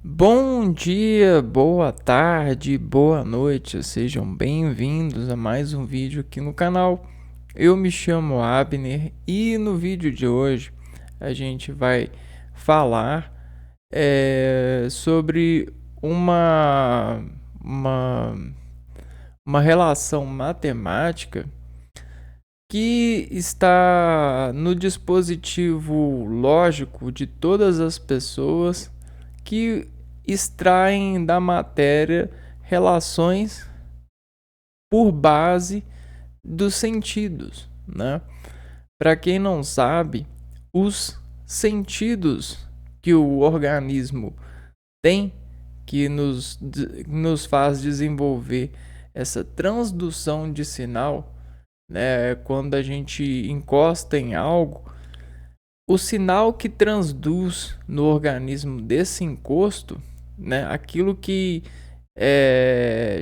Bom dia, boa tarde, boa noite, sejam bem-vindos a mais um vídeo aqui no canal. Eu me chamo Abner e no vídeo de hoje a gente vai falar sobre uma, uma, uma relação matemática que está no dispositivo lógico de todas as pessoas que extraem da matéria relações por base dos sentidos, né? Para quem não sabe, os sentidos que o organismo tem, que nos faz desenvolver essa transdução de sinal, né? Quando a gente encosta em algo, o sinal que transduz no organismo desse encosto, né, aquilo que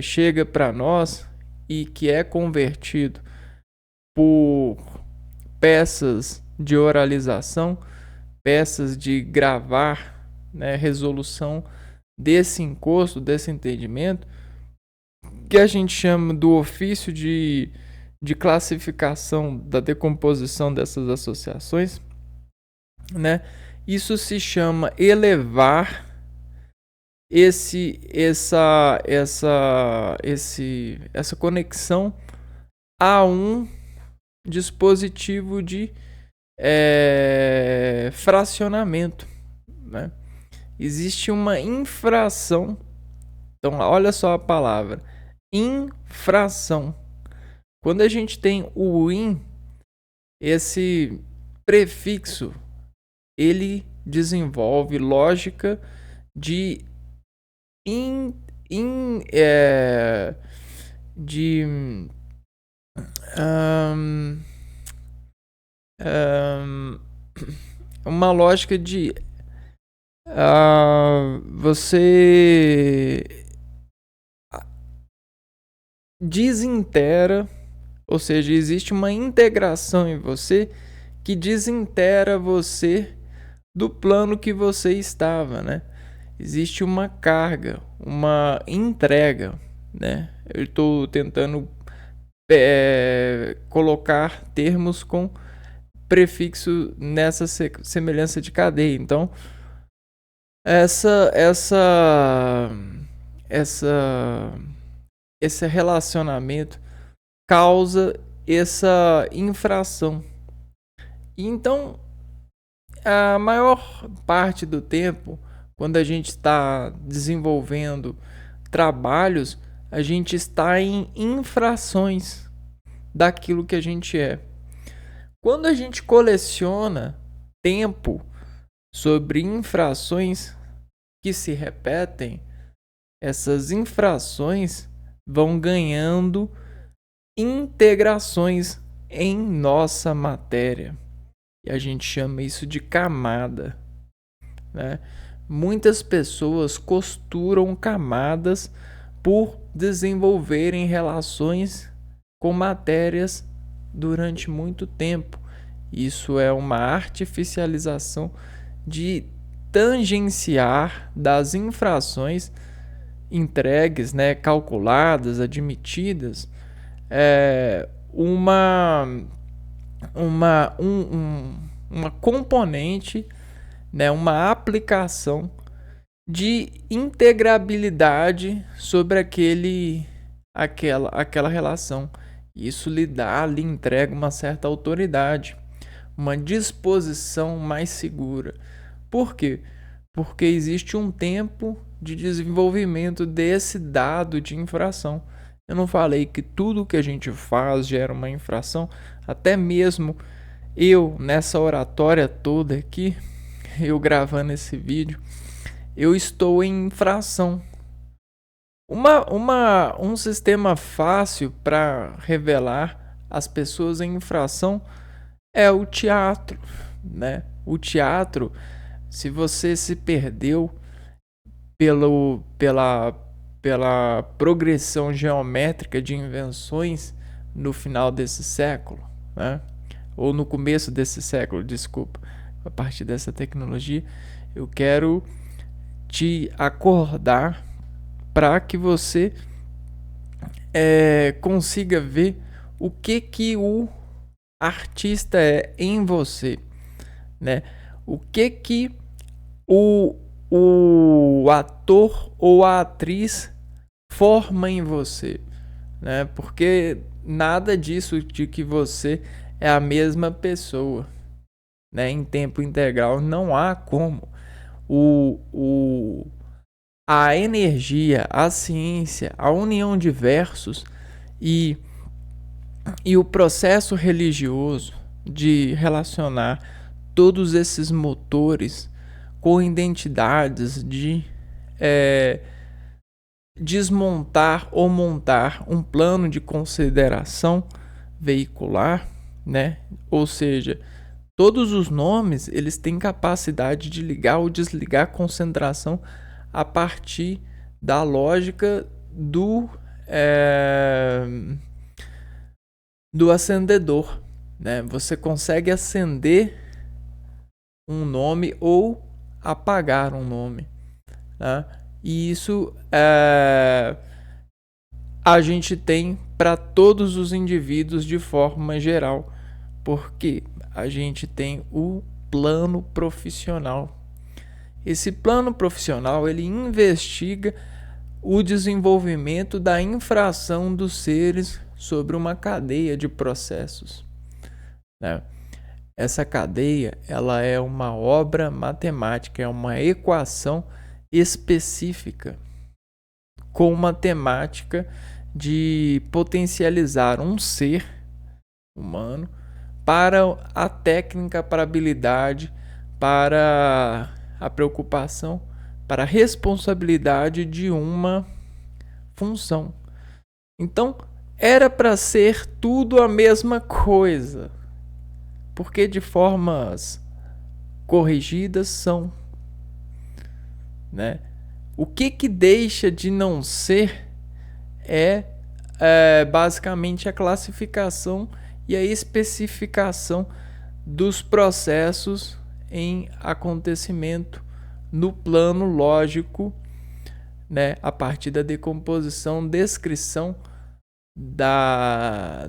chega para nós e que é convertido por peças de oralização, peças de gravar, né, resolução desse encosto, desse entendimento, que a gente chama do ofício de classificação da decomposição dessas associações, né? Isso se chama elevar essa conexão a um dispositivo de fracionamento, né? Existe uma infração. Então, olha só a palavra: infração. Quando a gente tem o in, esse prefixo, ele desenvolve lógica de de uma lógica de você desintera, ou seja, existe uma integração em você que desintera você do plano que você estava, né? Existe uma carga, uma entrega, né? Eu estou tentando colocar termos com prefixo nessa semelhança de cadeia. Então, esse relacionamento causa essa infração. E então, a maior parte do tempo, quando a gente está desenvolvendo trabalhos, a gente está em infrações daquilo que a gente é. Quando a gente coleciona tempo sobre infrações que se repetem, essas infrações vão ganhando integrações em nossa matéria. E a gente chama isso de camada, né? Muitas pessoas costuram camadas por desenvolverem relações com matérias durante muito tempo. Isso é uma artificialização de tangenciar das infrações entregues, né, calculadas, admitidas, uma componente, né, uma aplicação de integrabilidade sobre aquela relação. Isso lhe entrega uma certa autoridade, uma disposição mais segura. Por quê? Porque existe um tempo de desenvolvimento desse dado de infração. Eu não falei que tudo que a gente faz gera uma infração, até mesmo eu, nessa oratória toda aqui, eu gravando esse vídeo, eu estou em infração. Um sistema fácil para revelar as pessoas em infração é o teatro, né? O teatro, se você se perdeu pela progressão geométrica de invenções no final desse século, né? Ou no começo desse século, desculpa, a partir dessa tecnologia, eu quero te acordar para que você consiga ver o que o artista é em você, né? O que o ator ou a atriz forma em você, né? Porque nada disso de que você é a mesma pessoa, né? Em tempo integral não há como. A energia, a ciência, a união de versos e o processo religioso de relacionar todos esses motores com identidades de desmontar ou montar um plano de consideração veicular, né? Ou seja, todos os nomes eles têm capacidade de ligar ou desligar a concentração a partir da lógica do acendedor, né? Você consegue acender um nome ou apagar um nome, né? E isso a gente tem para todos os indivíduos de forma geral, porque a gente tem o plano profissional. Esse plano profissional ele investiga o desenvolvimento da infração dos seres sobre uma cadeia de processos, né? Essa cadeia ela é uma obra matemática, é uma equação específica com uma temática de potencializar um ser humano para a técnica, para a habilidade, para a preocupação, para a responsabilidade de uma função. Então, era para ser tudo a mesma coisa, porque de formas corrigidas são, né? O que deixa de não ser é basicamente a classificação e a especificação dos processos em acontecimento no plano lógico, né, a partir da decomposição, descrição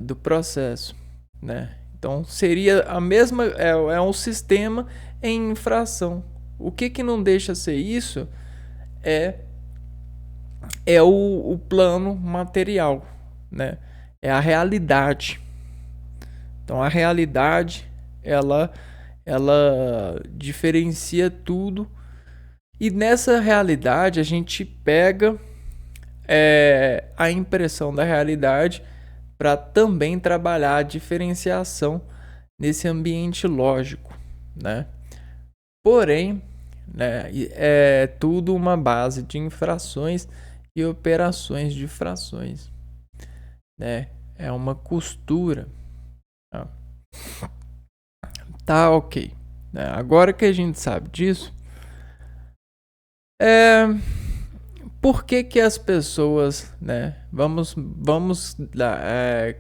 do processo, né? Então seria a mesma, é um sistema em infração. O que não deixa ser isso é o plano material, né? É a realidade. Então a realidade ela diferencia tudo, e nessa realidade a gente pega a impressão da realidade para também trabalhar a diferenciação nesse ambiente lógico, né? Porém, né, é tudo uma base de infrações e operações de frações, né? É uma costura. Tá, ok. Agora que a gente sabe disso, por que as pessoas, né? Vamos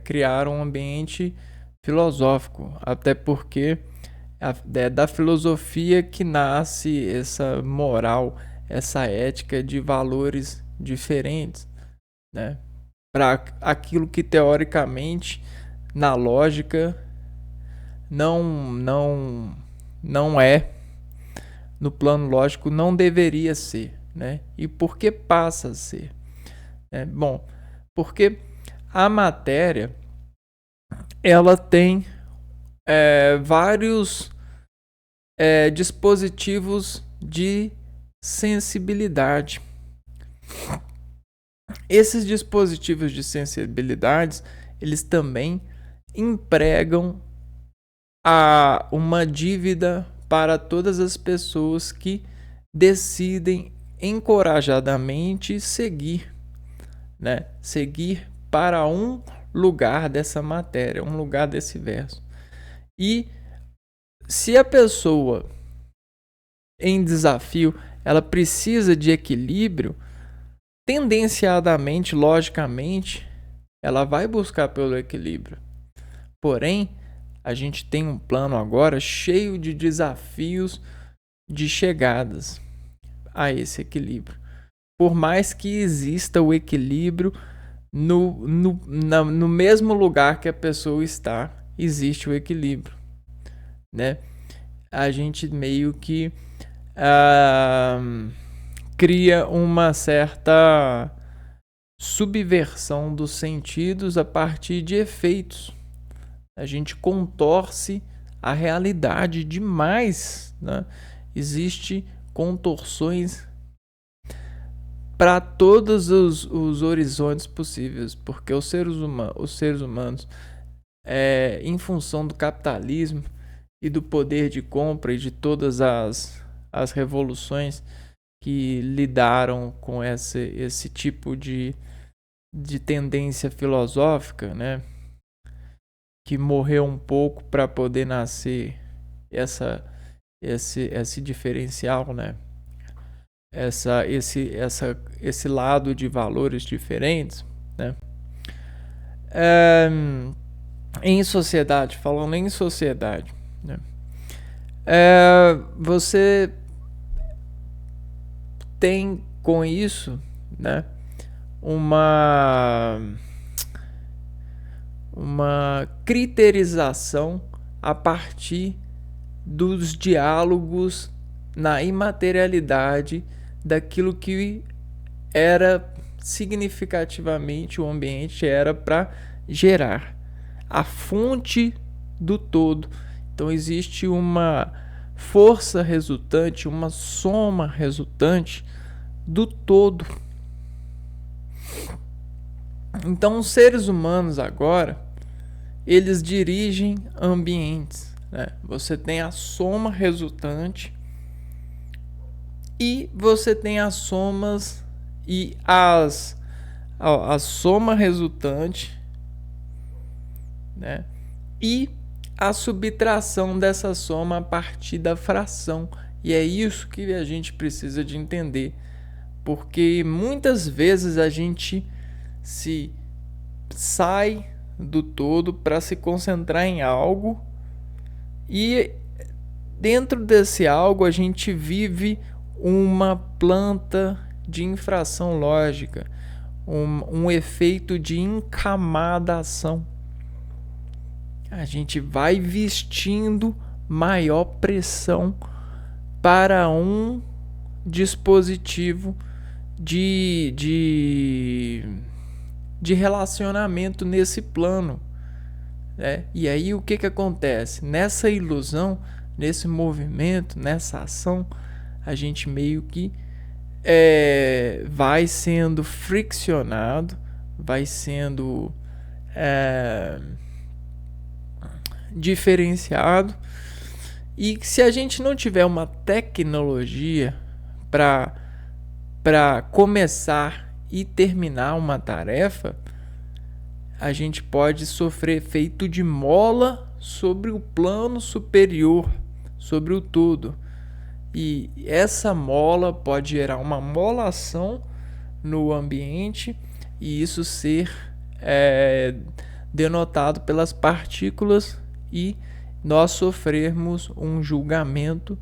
criar um ambiente filosófico, até porque é da filosofia que nasce essa moral, essa ética de valores diferentes, né? Para aquilo que teoricamente, na lógica, não é, no plano lógico não deveria ser, né? E por que passa a ser? Bom, porque a matéria ela tem vários dispositivos de sensibilidade. Esses dispositivos de sensibilidades eles também empregam uma dívida para todas as pessoas que decidem encorajadamente seguir, né? Seguir para um lugar dessa matéria, um lugar desse verso. E se a pessoa em desafio ela precisa de equilíbrio, tendenciadamente, logicamente, ela vai buscar pelo equilíbrio. Porém, a gente tem um plano agora cheio de desafios de chegadas. a esse equilíbrio. Por mais que exista o equilíbrio no mesmo lugar que a pessoa está, existe o equilíbrio, né? A gente meio que cria uma certa subversão dos sentidos a partir de efeitos. A gente contorce a realidade demais, né? Existe contorções para todos os horizontes possíveis, porque os seres humanos, em função do capitalismo e do poder de compra e de todas as revoluções que lidaram com esse tipo de tendência filosófica, né? Que morreu um pouco para poder nascer esse diferencial, né? Esse lado de valores diferentes, né? Em sociedade, falando em sociedade, né? Você tem com isso, né, uma criterização a partir dos diálogos na imaterialidade daquilo que era significativamente o ambiente era para gerar a fonte do todo. Então existe uma força resultante, uma soma resultante do todo. Então os seres humanos agora, eles dirigem ambientes, né? Você tem a soma resultante e você tem as somas e a soma resultante, né? E a subtração dessa soma a partir da fração. E é isso que a gente precisa de entender, porque muitas vezes a gente se sai do todo para se concentrar em algo e dentro desse algo a gente vive uma planta de infração lógica, um efeito de encamadação. A gente vai vestindo maior pressão para um dispositivo de relacionamento nesse plano, né? E aí o que acontece? Nessa ilusão, nesse movimento, nessa ação, a gente meio que vai sendo friccionado, vai sendo diferenciado. E se a gente não tiver uma tecnologia para começar e terminar uma tarefa, a gente pode sofrer efeito de mola sobre o plano superior, sobre o todo. E essa mola pode gerar uma molação no ambiente e isso ser denotado pelas partículas e nós sofrermos um julgamento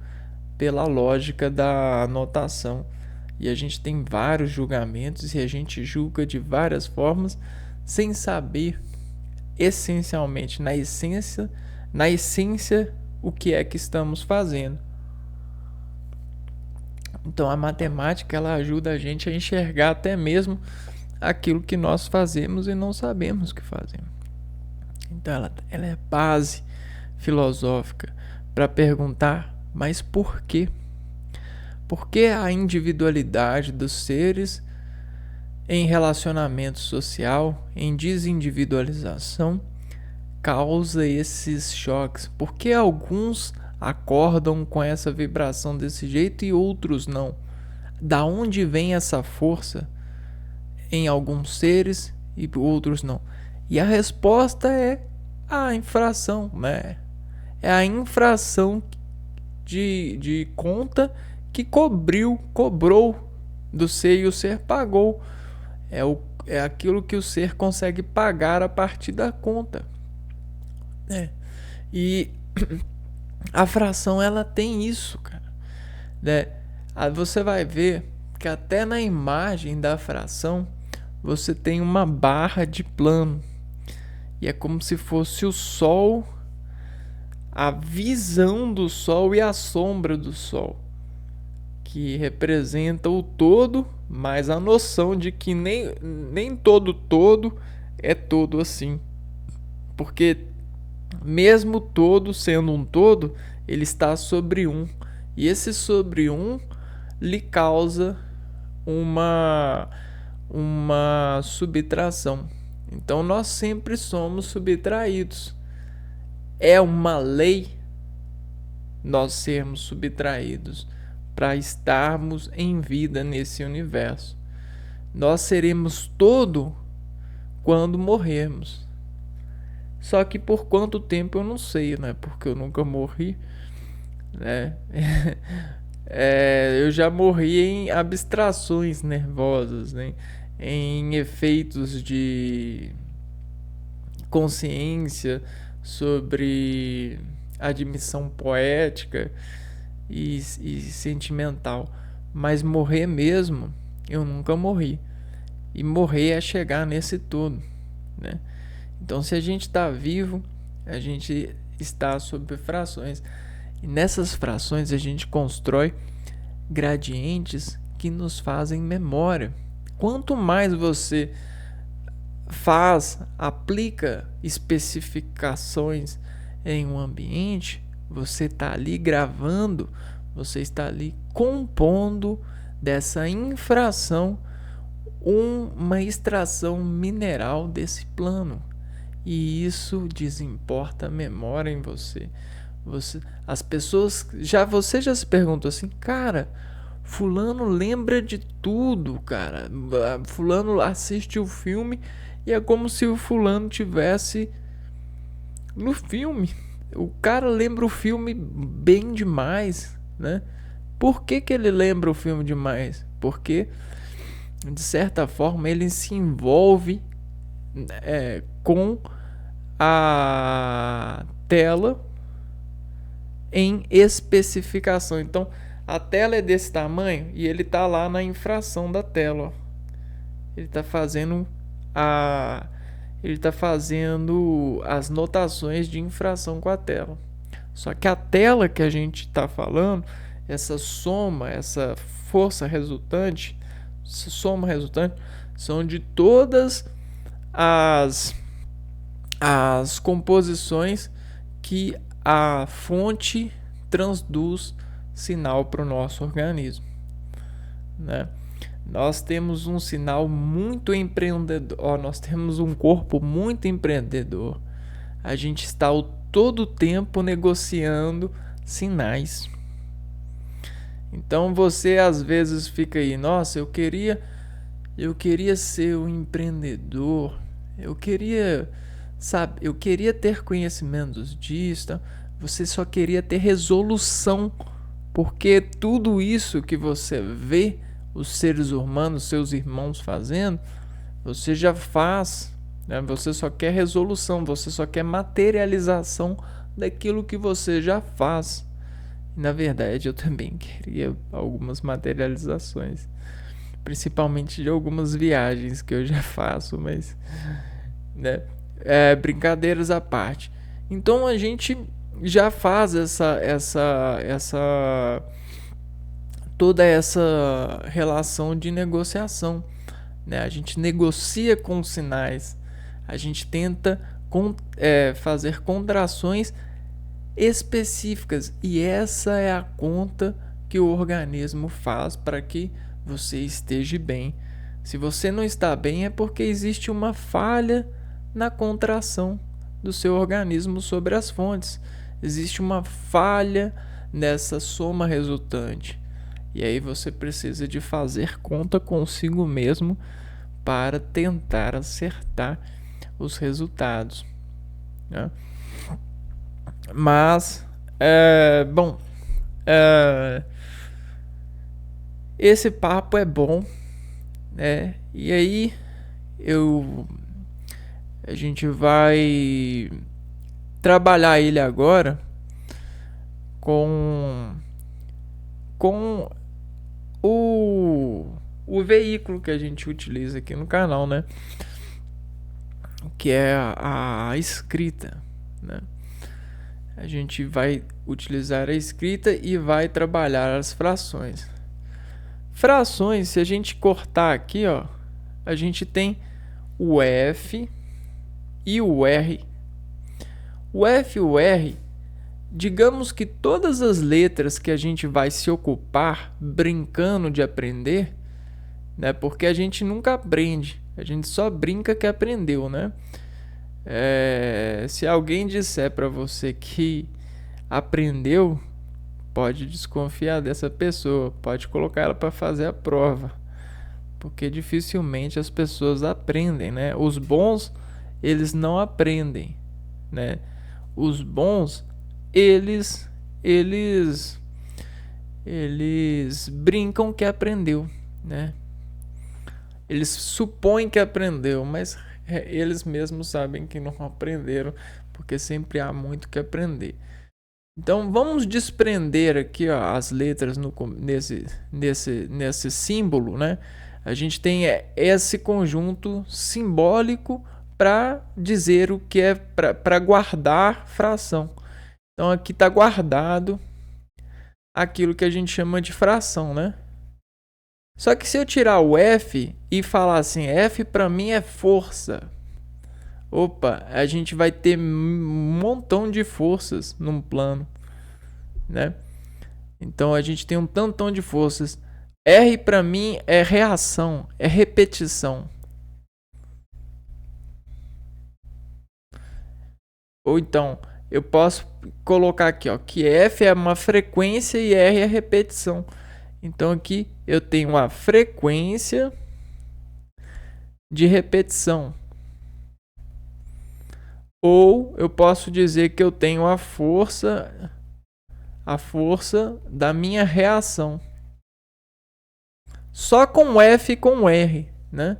pela lógica da anotação. E a gente tem vários julgamentos e a gente julga de várias formas sem saber essencialmente, na essência, o que é que estamos fazendo. Então a matemática ela ajuda a gente a enxergar até mesmo aquilo que nós fazemos e não sabemos que fazemos. Então ela é base filosófica para perguntar, mas por quê? Por que a individualidade dos seres em relacionamento social, em desindividualização, causa esses choques? Por que alguns acordam com essa vibração desse jeito e outros não? Da onde vem essa força em alguns seres e outros não? E a resposta é a infração, né? É a infração de conta que cobrou do ser e o ser pagou. É aquilo que o ser consegue pagar a partir da conta, né? E a fração ela tem isso, cara, né? Aí você vai ver que até na imagem da fração você tem uma barra de plano. E é como se fosse o Sol, a visão do Sol e a sombra do Sol, que representa o todo, mas a noção de que nem todo é todo assim. Porque mesmo todo sendo um todo, ele está sobre um. E esse sobre um lhe causa uma subtração. Então nós sempre somos subtraídos. É uma lei nós sermos subtraídos para estarmos em vida nesse universo. Nós seremos todo quando morrermos. Só que por quanto tempo eu não sei, né? Porque eu nunca morri, né? Eu já morri em abstrações nervosas, né? Em efeitos de consciência sobre admissão poética e sentimental. Mas morrer mesmo, eu nunca morri. E morrer é chegar nesse todo, né? Então, se a gente está vivo, a gente está sob frações. E nessas frações a gente constrói gradientes que nos fazem memória. Quanto mais você aplica especificações em um ambiente, você está ali gravando, você está ali compondo dessa infração uma extração mineral desse plano. E isso desimporta a memória em você. As pessoas você já se perguntou assim, cara, fulano lembra de tudo, cara. Fulano assiste o filme e é como se o fulano tivesse no filme. O cara lembra o filme bem demais, né? Por que ele lembra o filme demais? Porque, de certa forma, ele se envolve com a tela em especificação. Então, a tela é desse tamanho e ele está lá na infração da tela. Ó. Ele está fazendo as notações de infração com a tela. Só que a tela que a gente está falando, essa soma, essa força resultante, essa soma resultante, são de todas as composições que a fonte transduz sinal para o nosso organismo, né? Nós temos um sinal muito empreendedor, nós temos um corpo muito empreendedor. A gente está todo o tempo negociando sinais. Então você às vezes fica aí, nossa, eu queria ser um empreendedor, eu queria ter conhecimentos disso, tá? Você só queria ter resolução, porque tudo isso que você vê os seres humanos, seus irmãos fazendo, você já faz, né? Você só quer resolução, você só quer materialização daquilo que você já faz. E, na verdade, eu também queria algumas materializações, principalmente de algumas viagens que eu já faço, mas, né? Brincadeiras à parte. Então a gente já faz toda essa relação de negociação, né? A gente negocia com sinais, a gente tenta fazer contrações específicas, e essa é a conta que o organismo faz para que você esteja bem. Se você não está bem, é porque existe uma falha na contração do seu organismo sobre as fontes. Existe uma falha nessa soma resultante. E aí você precisa de fazer conta consigo mesmo para tentar acertar os resultados, né? Mas, esse papo é bom, né? E aí a gente vai trabalhar ele agora com o veículo que a gente utiliza aqui no canal, né? Que é a escrita, né? A gente vai utilizar a escrita e vai trabalhar as frações. Frações, se a gente cortar aqui, ó, a gente tem o F e o R. O F e o R, digamos que todas as letras que a gente vai se ocupar brincando de aprender, né? Porque a gente nunca aprende, a gente só brinca que aprendeu, né? Se alguém disser para você que aprendeu, pode desconfiar dessa pessoa, pode colocar ela para fazer a prova, porque dificilmente as pessoas aprendem, né? Os bons, eles não aprendem, né? Os bons, eles brincam que aprendeu, né? Eles supõem que aprendeu, mas eles mesmos sabem que não aprenderam, porque sempre há muito que aprender. Então vamos desprender aqui, ó, as letras nesse símbolo, né? A gente tem esse conjunto simbólico para dizer o que é para guardar fração. Então aqui está guardado aquilo que a gente chama de fração, né? Só que se eu tirar o F e falar assim, F para mim é força. Opa, a gente vai ter um montão de forças num plano, né? Então a gente tem um tantão de forças. R para mim é reação, é repetição. Ou então, eu posso colocar aqui, ó, que F é uma frequência e R é repetição. Então aqui eu tenho a frequência de repetição. Ou eu posso dizer que eu tenho a força da minha reação. Só com F e com R, né?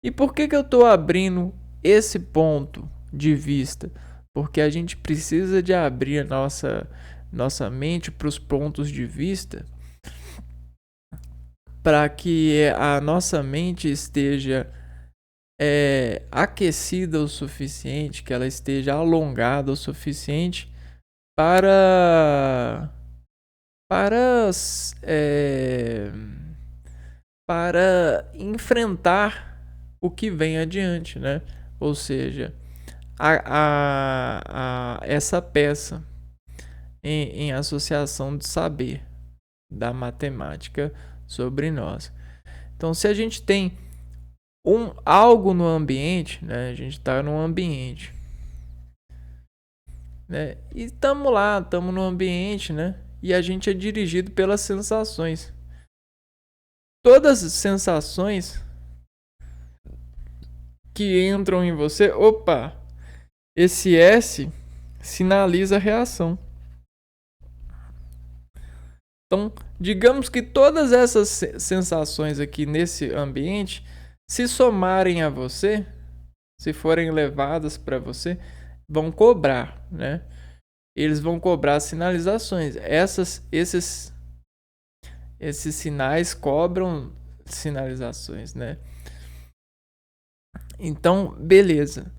E por que eu estou abrindo esse ponto de vista? Porque a gente precisa de abrir a nossa mente para os pontos de vista, para que a nossa mente esteja aquecida o suficiente, que ela esteja alongada o suficiente para enfrentar o que vem adiante, né? Ou seja, essa peça em associação de saber da matemática sobre nós. Então, se a gente tem algo no ambiente, né? A gente está no ambiente, né? E estamos no ambiente, né? E a gente é dirigido pelas sensações. Todas as sensações que entram em você, opa, esse S sinaliza a reação. Então, digamos que todas essas sensações aqui nesse ambiente se somarem a você, se forem levadas para você, vão cobrar, né? Eles vão cobrar sinalizações. Esses sinais cobram sinalizações, né? Então, beleza.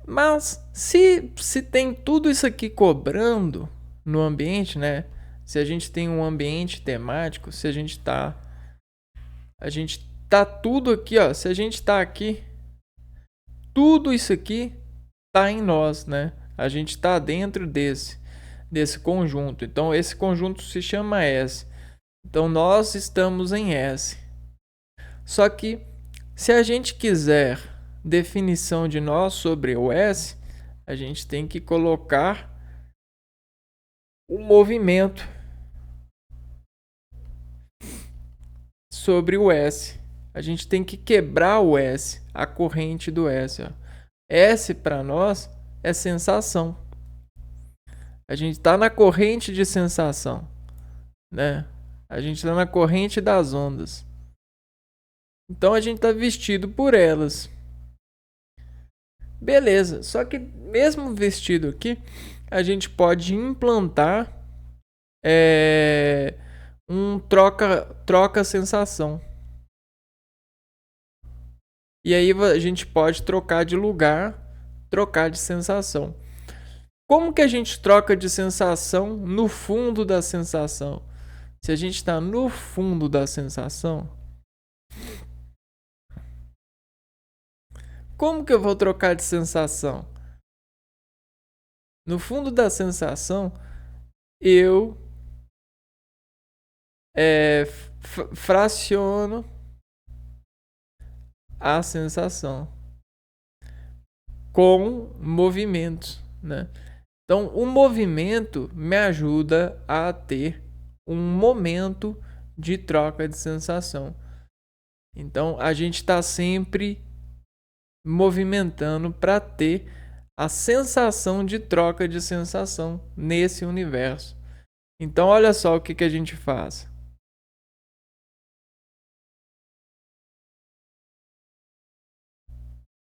Mas se tem tudo isso aqui cobrando no ambiente, né? Se a gente tem um ambiente temático, se a gente tá tudo aqui, ó. Se a gente tá aqui, tudo isso aqui tá em nós, né? A gente tá dentro desse conjunto. Então esse conjunto se chama S. Então nós estamos em S. Só que se a gente quiser definição de nós sobre o S, a gente tem que colocar o movimento sobre o S. A gente tem que quebrar o S, a corrente do S. Ó. S para nós é sensação. A gente está na corrente de sensação, né? A gente está na corrente das ondas. Então a gente está vestido por elas. Beleza, só que mesmo vestido aqui, a gente pode implantar um troca sensação. E aí a gente pode trocar de lugar, trocar de sensação. Como que a gente troca de sensação no fundo da sensação? Se a gente está no fundo da sensação, como que eu vou trocar de sensação? No fundo da sensação, eu fraciono a sensação com movimentos, né? Então, o movimento me ajuda a ter um momento de troca de sensação. Então, a gente está sempre movimentando para ter a sensação de troca de sensação nesse universo. Então, olha só o que a gente faz.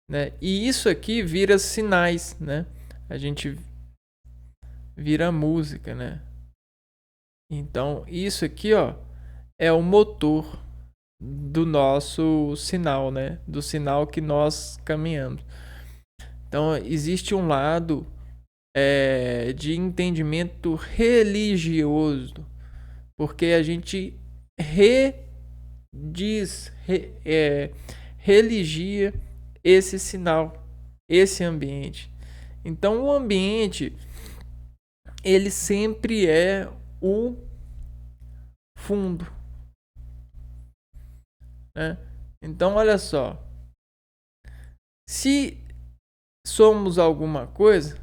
Né? E isso aqui vira sinais, né? A gente vira música, né? Então, isso aqui, ó, é o motor do nosso sinal, né? Do sinal que nós caminhamos. Então, existe um lado de entendimento religioso, porque a gente religia esse sinal, esse ambiente. Então, o ambiente, ele sempre é o fundo, né? Então, olha só. Se somos alguma coisa,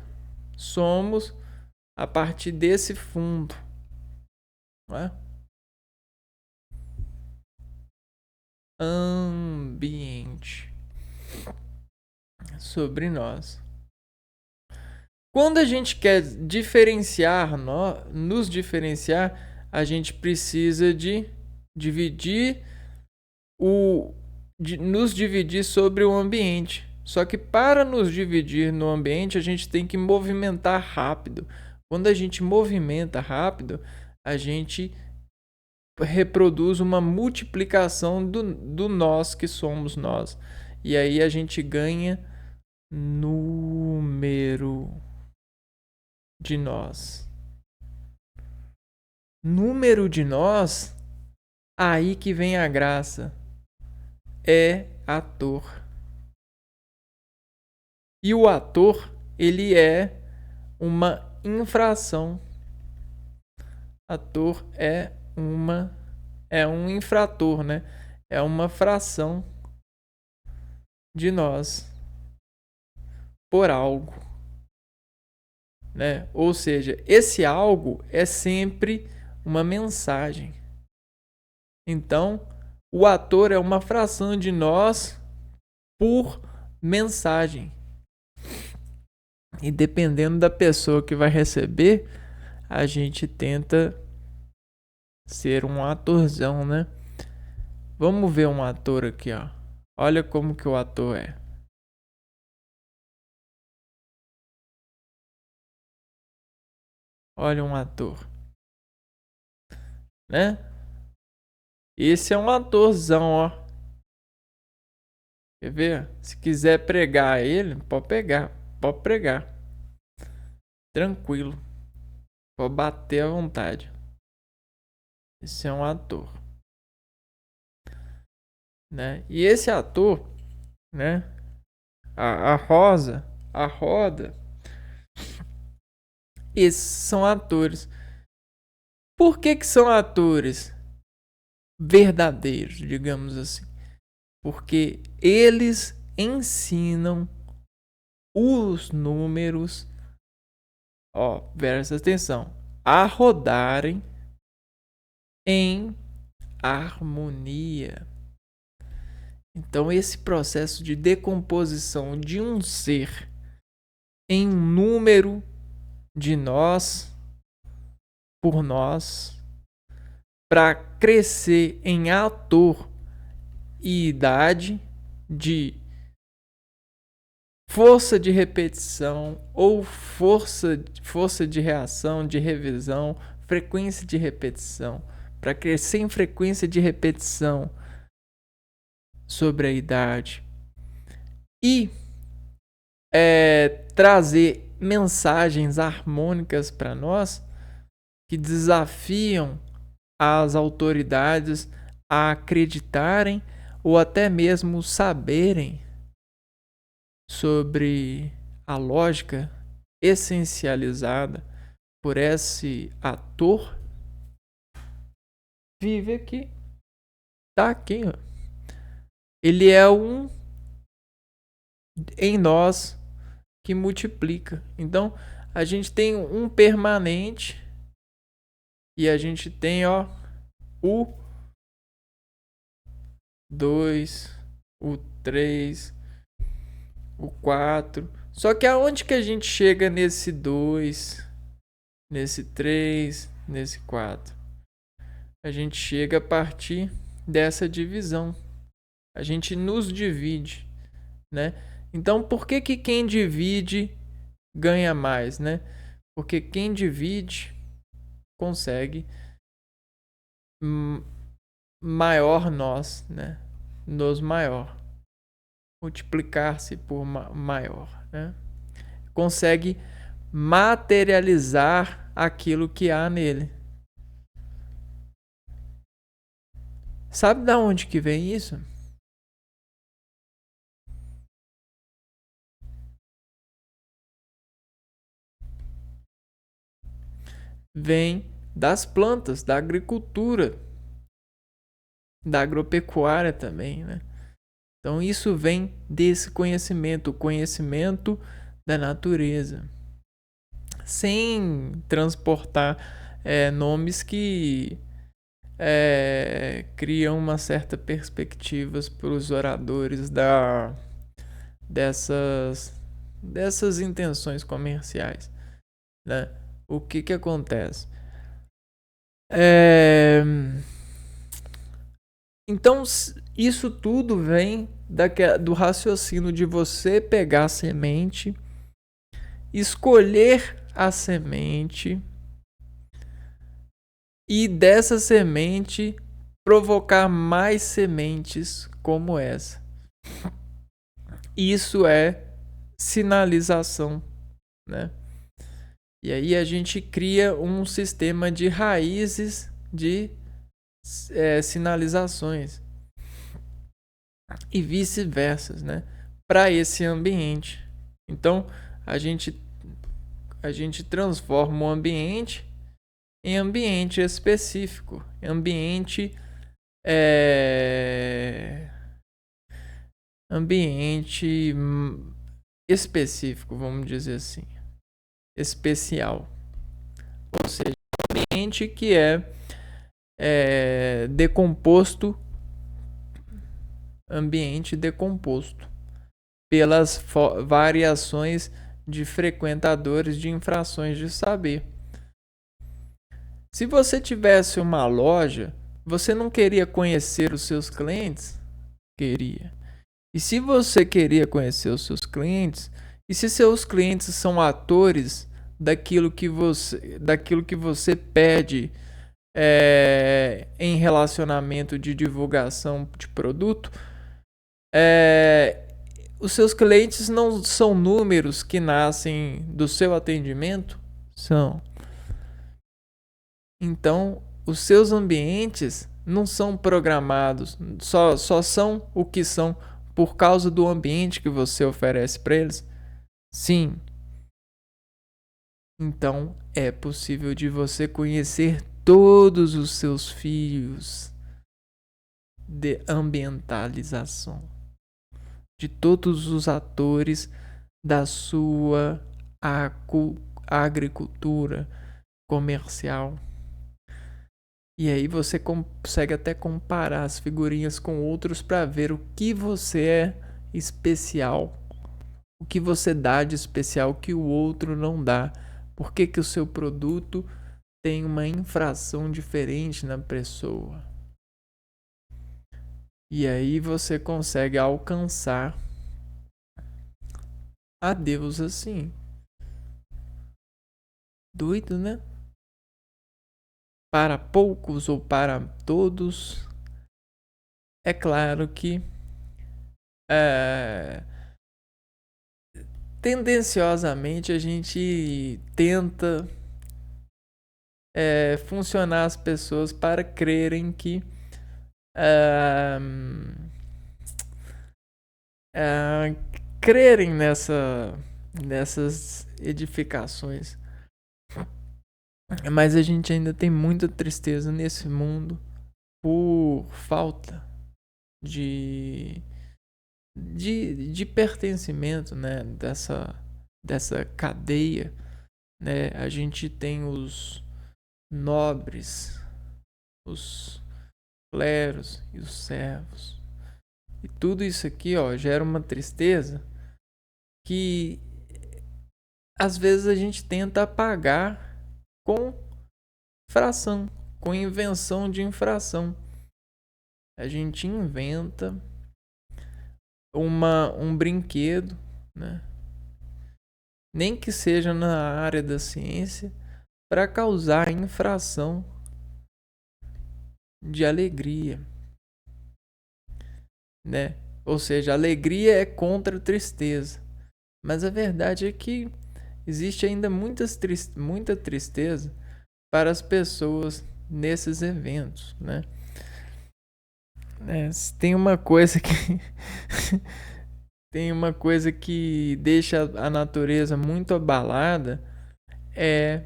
somos a partir desse fundo, né? Ambiente sobre nós. Quando a gente quer diferenciar, nos diferenciar, a gente precisa de dividir nos dividir sobre o ambiente. Só que para nos dividir no ambiente, a gente tem que movimentar rápido. Quando a gente movimenta rápido, a gente reproduz uma multiplicação do nós que somos nós. E aí a gente ganha número de nós. Número de nós, aí que vem a graça. É ator. E o ator, ele é uma infração. Ator é um infrator, né? É uma fração de nós por algo, né? Ou seja, esse algo é sempre uma mensagem. Então, o ator é uma fração de nós por mensagem. E dependendo da pessoa que vai receber, a gente tenta ser um atorzão, né? Vamos ver um ator aqui, ó. Olha como que o ator é. Olha um ator, né? Esse é um atorzão, ó. Quer ver? Se quiser pregar ele, pode pegar. Pode pregar. Tranquilo. Pode bater à vontade. Esse é um ator, né? E esse ator, né? A rosa, a roda. Esses são atores. Por que são atores verdadeiros, digamos assim? Porque eles ensinam os números, ó, presta atenção, a rodarem em harmonia. Então, esse processo de decomposição de um ser em número de nós, por nós, para crescer em ator e idade de força de repetição ou força de reação, de revisão, frequência de repetição, para crescer em frequência de repetição sobre a idade e trazer mensagens harmônicas para nós que desafiam as autoridades a acreditarem ou até mesmo saberem sobre a lógica essencializada por esse ator, vive aqui. Tá aqui, ó. Ele é um em nós que multiplica. Então, a gente tem um permanente e a gente tem, ó, o 2, o 3, o 4. Só que aonde que a gente chega nesse 2, nesse 3, nesse 4? A gente chega a partir dessa divisão. A gente nos divide, né? Então, por que quem divide ganha mais, né? Porque quem divide consegue maior nós, né? Nos maior. Multiplicar-se por maior, né? Consegue materializar aquilo que há nele. Sabe da onde que vem isso? Vem das plantas, da agricultura, da agropecuária também, né? Então isso vem desse conhecimento, o conhecimento da natureza, sem transportar nomes que criam uma certa perspectiva para os oradores dessas intenções comerciais, né? O que acontece? Então, isso tudo vem do raciocínio de você pegar a semente, escolher a semente e dessa semente provocar mais sementes como essa. Isso é sinalização, né? E aí a gente cria um sistema de raízes de sinalizações e vice-versa, né? Para esse ambiente. Então a gente transforma o ambiente em ambiente específico, ambiente específico, vamos dizer assim, especial, ou seja, ambiente que é decomposto, ambiente decomposto pelas variações de frequentadores de infrações de saber. Se você tivesse uma loja, você não queria conhecer os seus clientes? Queria. E se você queria conhecer os seus clientes, e se seus clientes são atores daquilo que você pede em relacionamento de divulgação de produto, os seus clientes não são números que nascem do seu atendimento? São. Então, os seus ambientes não são programados, só são o que são por causa do ambiente que você oferece para eles? Sim. Então, é possível de você conhecer todos os seus fios de ambientalização, de todos os atores da sua agricultura comercial. E aí você consegue até comparar as figurinhas com outros para ver o que você é especial, o que você dá de especial que o outro não dá. Por que o seu produto tem uma infração diferente na pessoa? E aí você consegue alcançar a Deus assim. Doido, né? para poucos ou para todos, é claro que é, tendenciosamente a gente tenta funcionar as pessoas para crerem que é, crerem nessas edificações. Mas a gente ainda tem muita tristeza nesse mundo por falta de, de pertencimento, né? Dessa cadeia, né? A gente tem os nobres, os cleros e os servos. E tudo isso aqui, ó, gera uma tristeza que às vezes a gente tenta apagar com fração, com invenção de infração. A gente inventa um brinquedo, né? Nem que seja na área da ciência, para causar infração de alegria, né? Ou seja, alegria é contra a tristeza. Mas a verdade é que existe ainda muita tristeza para as pessoas nesses eventos, né? Tem uma coisa que tem uma coisa que deixa a natureza muito abalada, é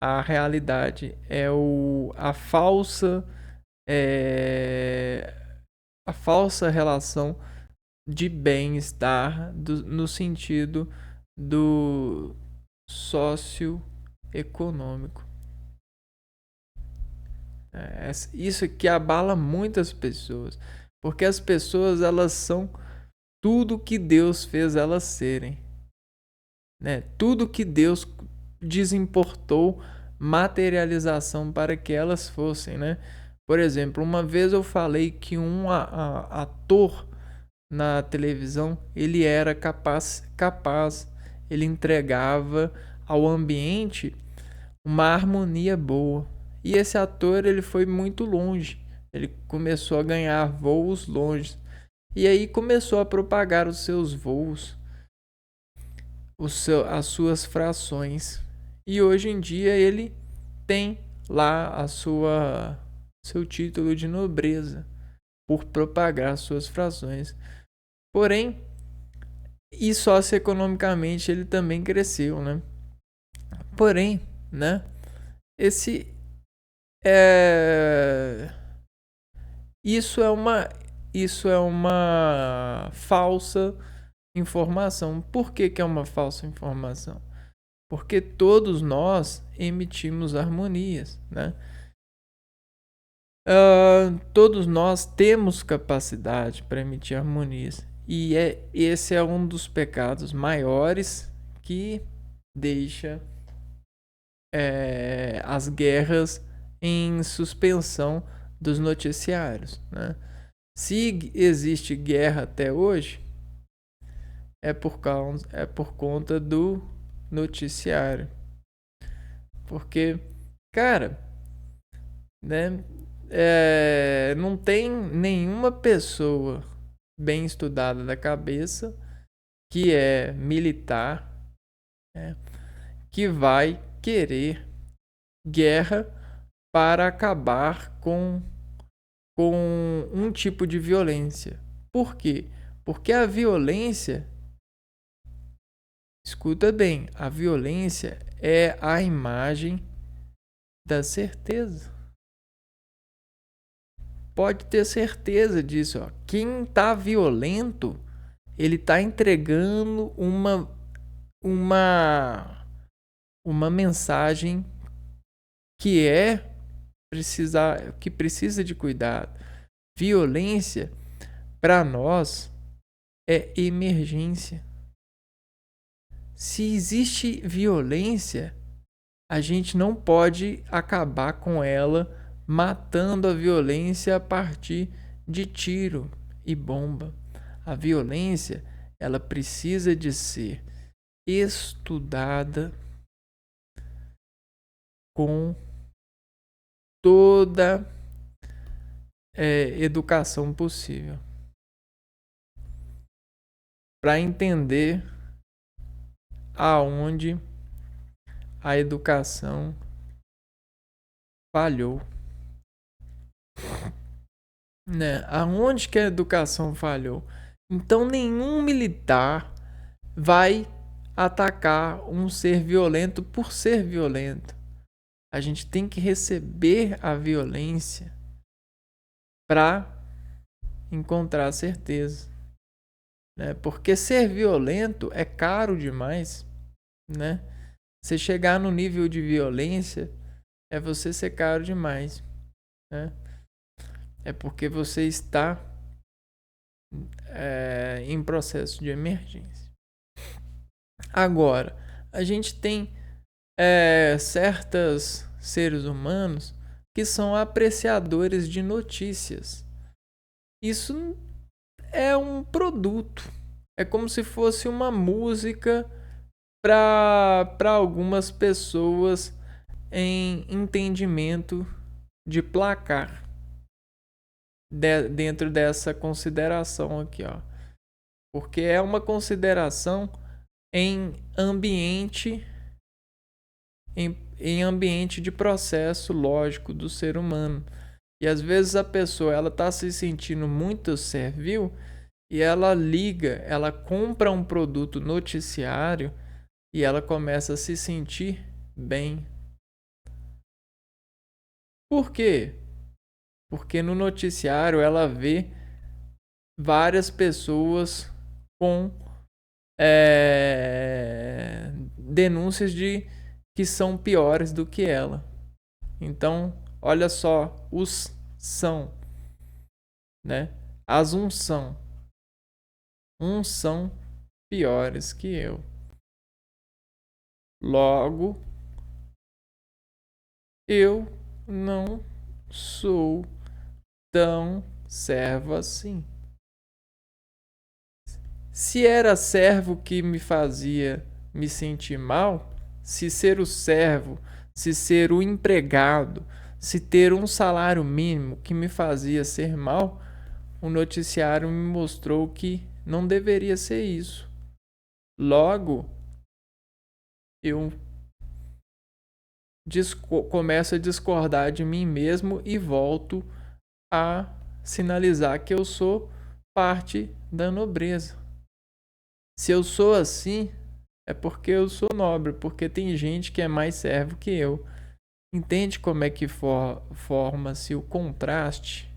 a realidade, é, a falsa relação de bem-estar no sentido do socioeconômico. Isso que abala muitas pessoas, porque as pessoas, elas são tudo que Deus fez elas serem, né? Tudo que Deus desimportou materialização para que elas fossem, né? Por exemplo, uma vez eu falei que um ator na televisão, ele era capaz, ele entregava ao ambiente uma harmonia boa. E esse ator, ele foi muito longe. Ele começou a ganhar voos longe. E aí começou a propagar os seus voos, as suas frações. E hoje em dia ele tem lá seu título de nobreza por propagar suas frações. Porém, e socioeconomicamente ele também cresceu, né? Porém, né? Esse é isso é uma falsa informação. Por que é uma falsa informação? Porque todos nós emitimos harmonias, né? Todos nós temos capacidade para emitir harmonias. E esse é um dos pecados maiores que deixa as guerras em suspensão dos noticiários, né? Se existe guerra até hoje, é por conta do noticiário. Porque, cara, né? Não tem nenhuma pessoa bem estudada da cabeça que é militar, né, que vai querer guerra para acabar com um tipo de violência. Por quê? Porque a violência, escuta bem, a violência é a imagem da certeza. Pode ter certeza disso. Ó. Quem tá violento, ele tá entregando uma mensagem que que precisa de cuidado. Violência para nós é emergência. Se existe violência, a gente não pode acabar com ela matando a violência a partir de tiro e bomba. A violência, ela precisa de ser estudada com toda educação possível para entender aonde a educação falhou, né? Aonde que a educação falhou? Então nenhum militar vai atacar um ser violento por ser violento. A gente tem que receber a violência para encontrar certeza, né? Porque ser violento é caro demais, né? Você chegar no nível de violência é você ser caro demais, né? É porque você está em processo de emergência. Agora, a gente tem certos seres humanos que são apreciadores de notícias. Isso é um produto. É como se fosse uma música para algumas pessoas em entendimento de placar. Dentro dessa consideração aqui, ó. Porque é uma consideração em ambiente de processo lógico do ser humano. E às vezes a pessoa ela está se sentindo muito servil e ela ela compra um produto noticiário e ela começa a se sentir bem. Por quê? Porque no noticiário ela vê várias pessoas com denúncias de que são piores do que ela. Então, olha só, os são, né? As são. São piores que eu. Logo, eu não sou tão servo assim. Se era servo que me fazia me sentir mal, se ser o servo, se ser o empregado, se ter um salário mínimo que me fazia ser mal, o noticiário me mostrou que não deveria ser isso. Logo, eu começo a discordar de mim mesmo e volto a sinalizar que eu sou parte da nobreza. Se eu sou assim, é porque eu sou nobre, porque tem gente que é mais servo que eu. Entende como é que forma-se o contraste?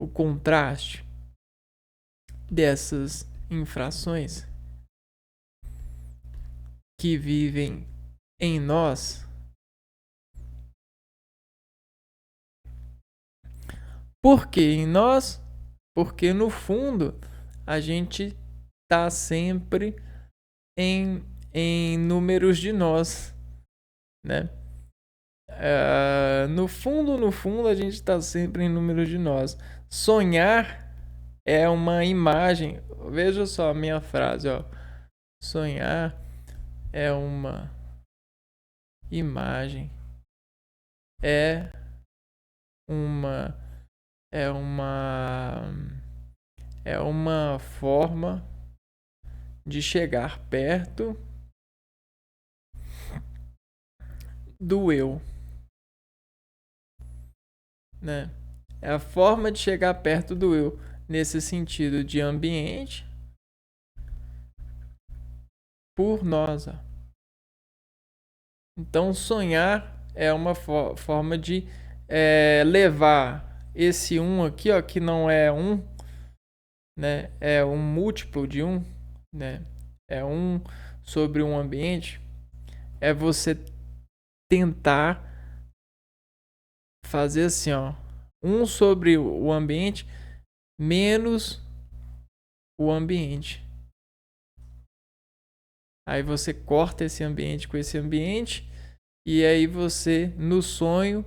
O contraste dessas infrações que vivem em nós. Por que em nós? Porque no fundo a gente está sempre em números de nós, né? No fundo a gente está sempre em números de nós. Sonhar é uma imagem. Veja só a minha frase, ó. Sonhar é uma imagem. É uma é uma forma de chegar perto do eu, né? É a forma de chegar perto do eu nesse sentido de ambiente por nós. Ó. Então sonhar é uma forma de levar esse aqui, ó, que não é né? É um múltiplo de né? É sobre um ambiente. É você tentar fazer assim, ó, sobre o ambiente menos o ambiente. Aí você corta esse ambiente com esse ambiente e aí você no sonho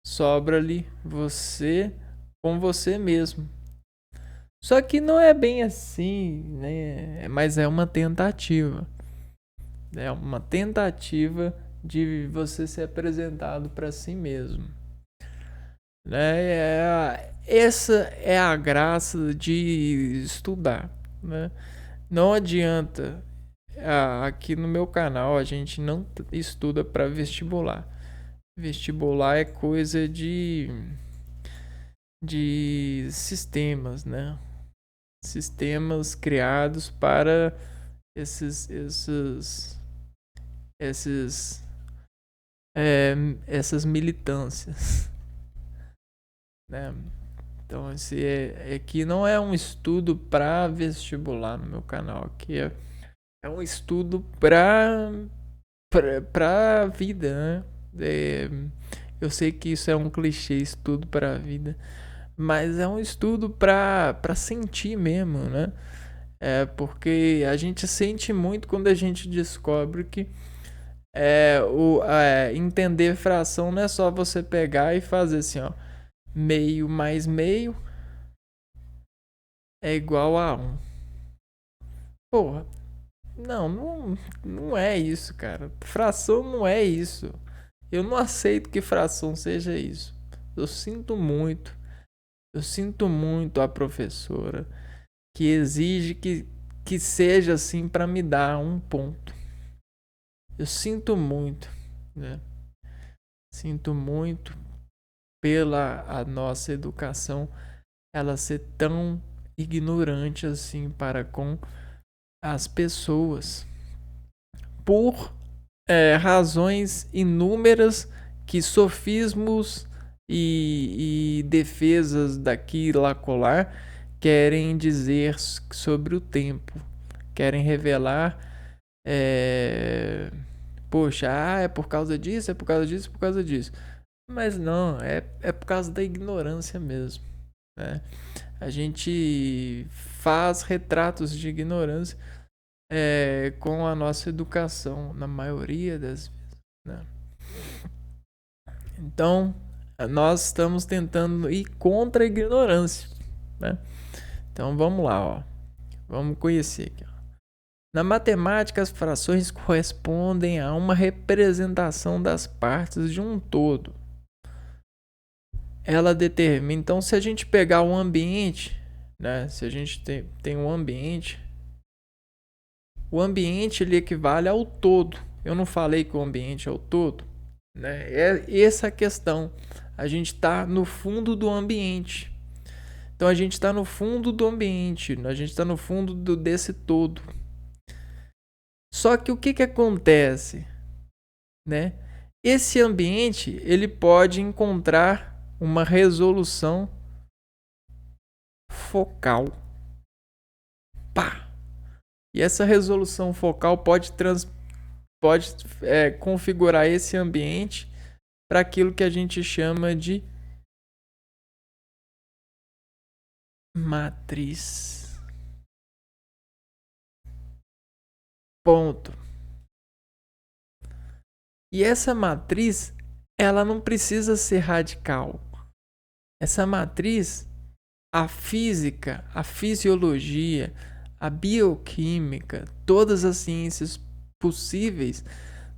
sobra ali você com você mesmo. Só que não é bem assim, né? Mas é uma tentativa. É uma tentativa de você ser apresentado para si mesmo, né? Essa é a graça de estudar, né? Não adianta. Aqui no meu canal a gente não estuda para vestibular. Vestibular é coisa de sistemas, né? Sistemas criados para esses essas militâncias, né? Então aqui não é um estudo para vestibular no meu canal, aqui é um estudo para vida, né? Eu sei que isso é um clichê, estudo para a vida, mas é um estudo para sentir mesmo, né? Porque a gente sente muito quando a gente descobre que entender fração não é só você pegar e fazer assim, ó, meio mais meio é igual a 1. Porra, não é isso, cara. Fração não é isso. Eu não aceito que fração seja isso. Eu sinto muito. Eu sinto muito a professora que exige que seja assim para me dar um ponto. Eu sinto muito, né? Sinto muito pela a nossa educação ela ser tão ignorante assim para com as pessoas por razões inúmeras que sofismos e defesas daqui e lá colar querem dizer sobre o tempo, querem revelar poxa, é por causa disso, é por causa disso, é por causa disso. Mas não, é por causa da ignorância mesmo, né? A gente faz retratos de ignorância com a nossa educação, na maioria das vezes, né? Então, nós estamos tentando ir contra a ignorância, né? Então, vamos lá, ó. Vamos conhecer aqui, ó. Na matemática, as frações correspondem a uma representação das partes de um todo. Ela determina. Então, se a gente pegar o ambiente, né? Se a gente tem um ambiente, o ambiente ele equivale ao todo. Eu não falei que o ambiente é o todo, né? É essa a questão. A gente está no fundo do ambiente. Então a gente está no fundo do ambiente, a gente está no fundo desse todo. Só que o que acontece, né? Esse ambiente ele pode encontrar uma resolução focal. Pá! E essa resolução focal pode configurar esse ambiente para aquilo que a gente chama de matriz. Ponto. E essa matriz, ela não precisa ser radical. Essa matriz, a física, a fisiologia, a bioquímica, todas as ciências possíveis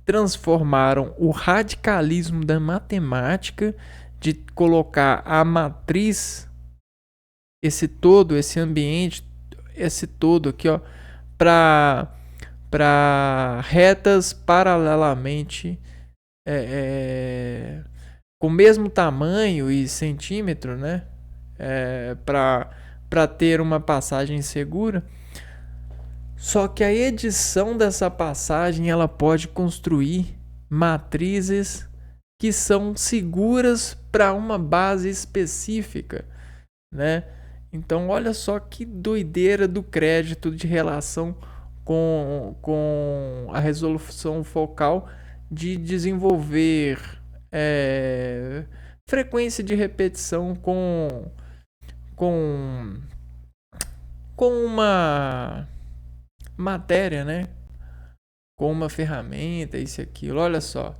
transformaram o radicalismo da matemática de colocar a matriz, esse todo, esse ambiente, esse todo aqui, ó, para retas paralelamente com o mesmo tamanho e centímetro, né? Para ter uma passagem segura. Só que a edição dessa passagem ela pode construir matrizes que são seguras para uma base específica, né? Então olha só que doideira do crédito de relação com a resolução focal de desenvolver frequência de repetição com uma matéria, né? Com uma ferramenta, isso e aquilo. Olha só,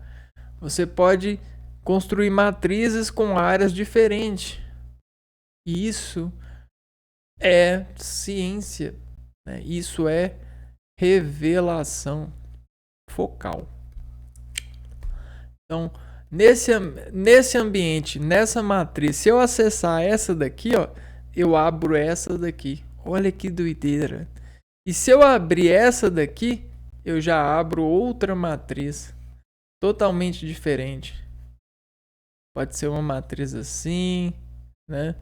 você pode construir matrizes com áreas diferentes. E isso é ciência, né? Isso é revelação focal. Então, nesse ambiente, nessa matriz, se eu acessar essa daqui, ó, eu abro essa daqui. Olha que doideira. E se eu abrir essa daqui, eu já abro outra matriz totalmente diferente. Pode ser uma matriz assim, né?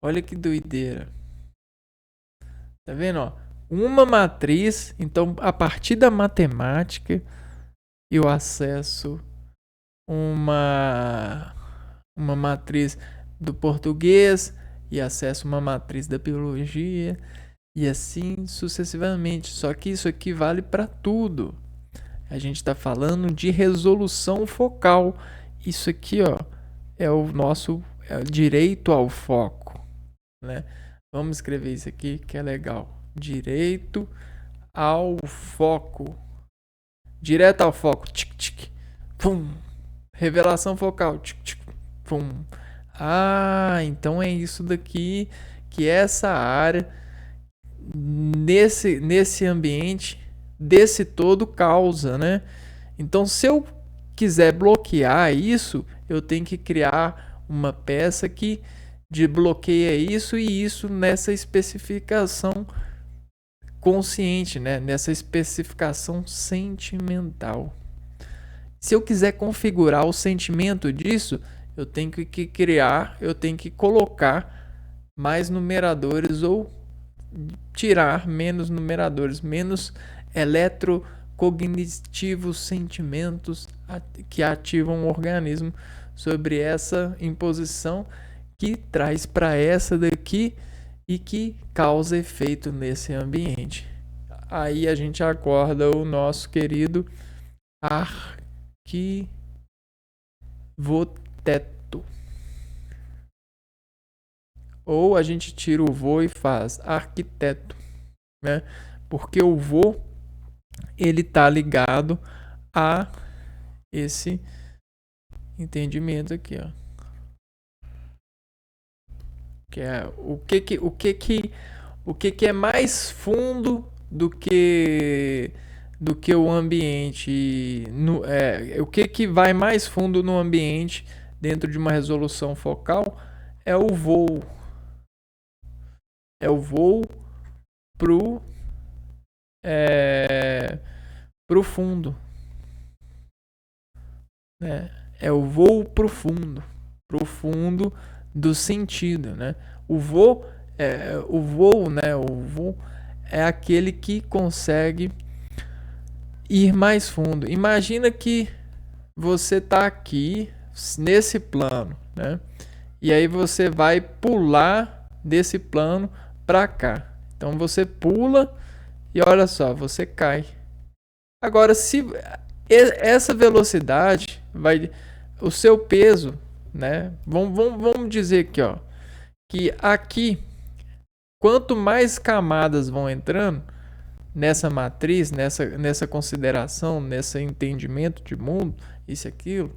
Olha que doideira. Tá vendo, ó? Uma matriz, então a partir da matemática eu acesso uma matriz do português e acesso uma matriz da biologia e assim sucessivamente. Só que isso aqui vale para tudo. A gente está falando de resolução focal. Isso aqui, ó, é o nosso direito ao foco, né? Vamos escrever isso aqui que é legal. Direito ao foco. Direto ao foco. Tic, tic. Pum. Revelação focal. Tic, tic. Pum. Ah, então é isso daqui que essa área nesse ambiente desse todo causa, né? Então, se eu quiser bloquear isso, eu tenho que criar uma peça que desbloqueia isso e isso nessa especificação consciente, né? Nessa especificação sentimental. Se eu quiser configurar o sentimento disso, eu tenho que criar, eu tenho que colocar mais numeradores ou tirar menos numeradores, menos eletrocognitivos sentimentos que ativam o organismo sobre essa imposição que traz para essa daqui e que causa efeito nesse ambiente. Aí a gente acorda o nosso querido arquivoteto. Ou a gente tira o vô e faz arquiteto, né? Porque o vô ele tá ligado a esse entendimento aqui, ó. Que é o que é mais fundo do que o ambiente, o que vai mais fundo no ambiente dentro de uma resolução focal é o voo. É o voo pro fundo, né? É o voo pro fundo do sentido, né? O voo, né? O voo é aquele que consegue ir mais fundo. Imagina que você tá aqui nesse plano, né? E aí você vai pular desse plano para cá. Então você pula e olha só, você cai. Agora, se essa velocidade vai, o seu peso, né? Vamos dizer aqui, ó, que aqui, quanto mais camadas vão entrando nessa matriz, nessa consideração, nesse entendimento de mundo, isso e aquilo, o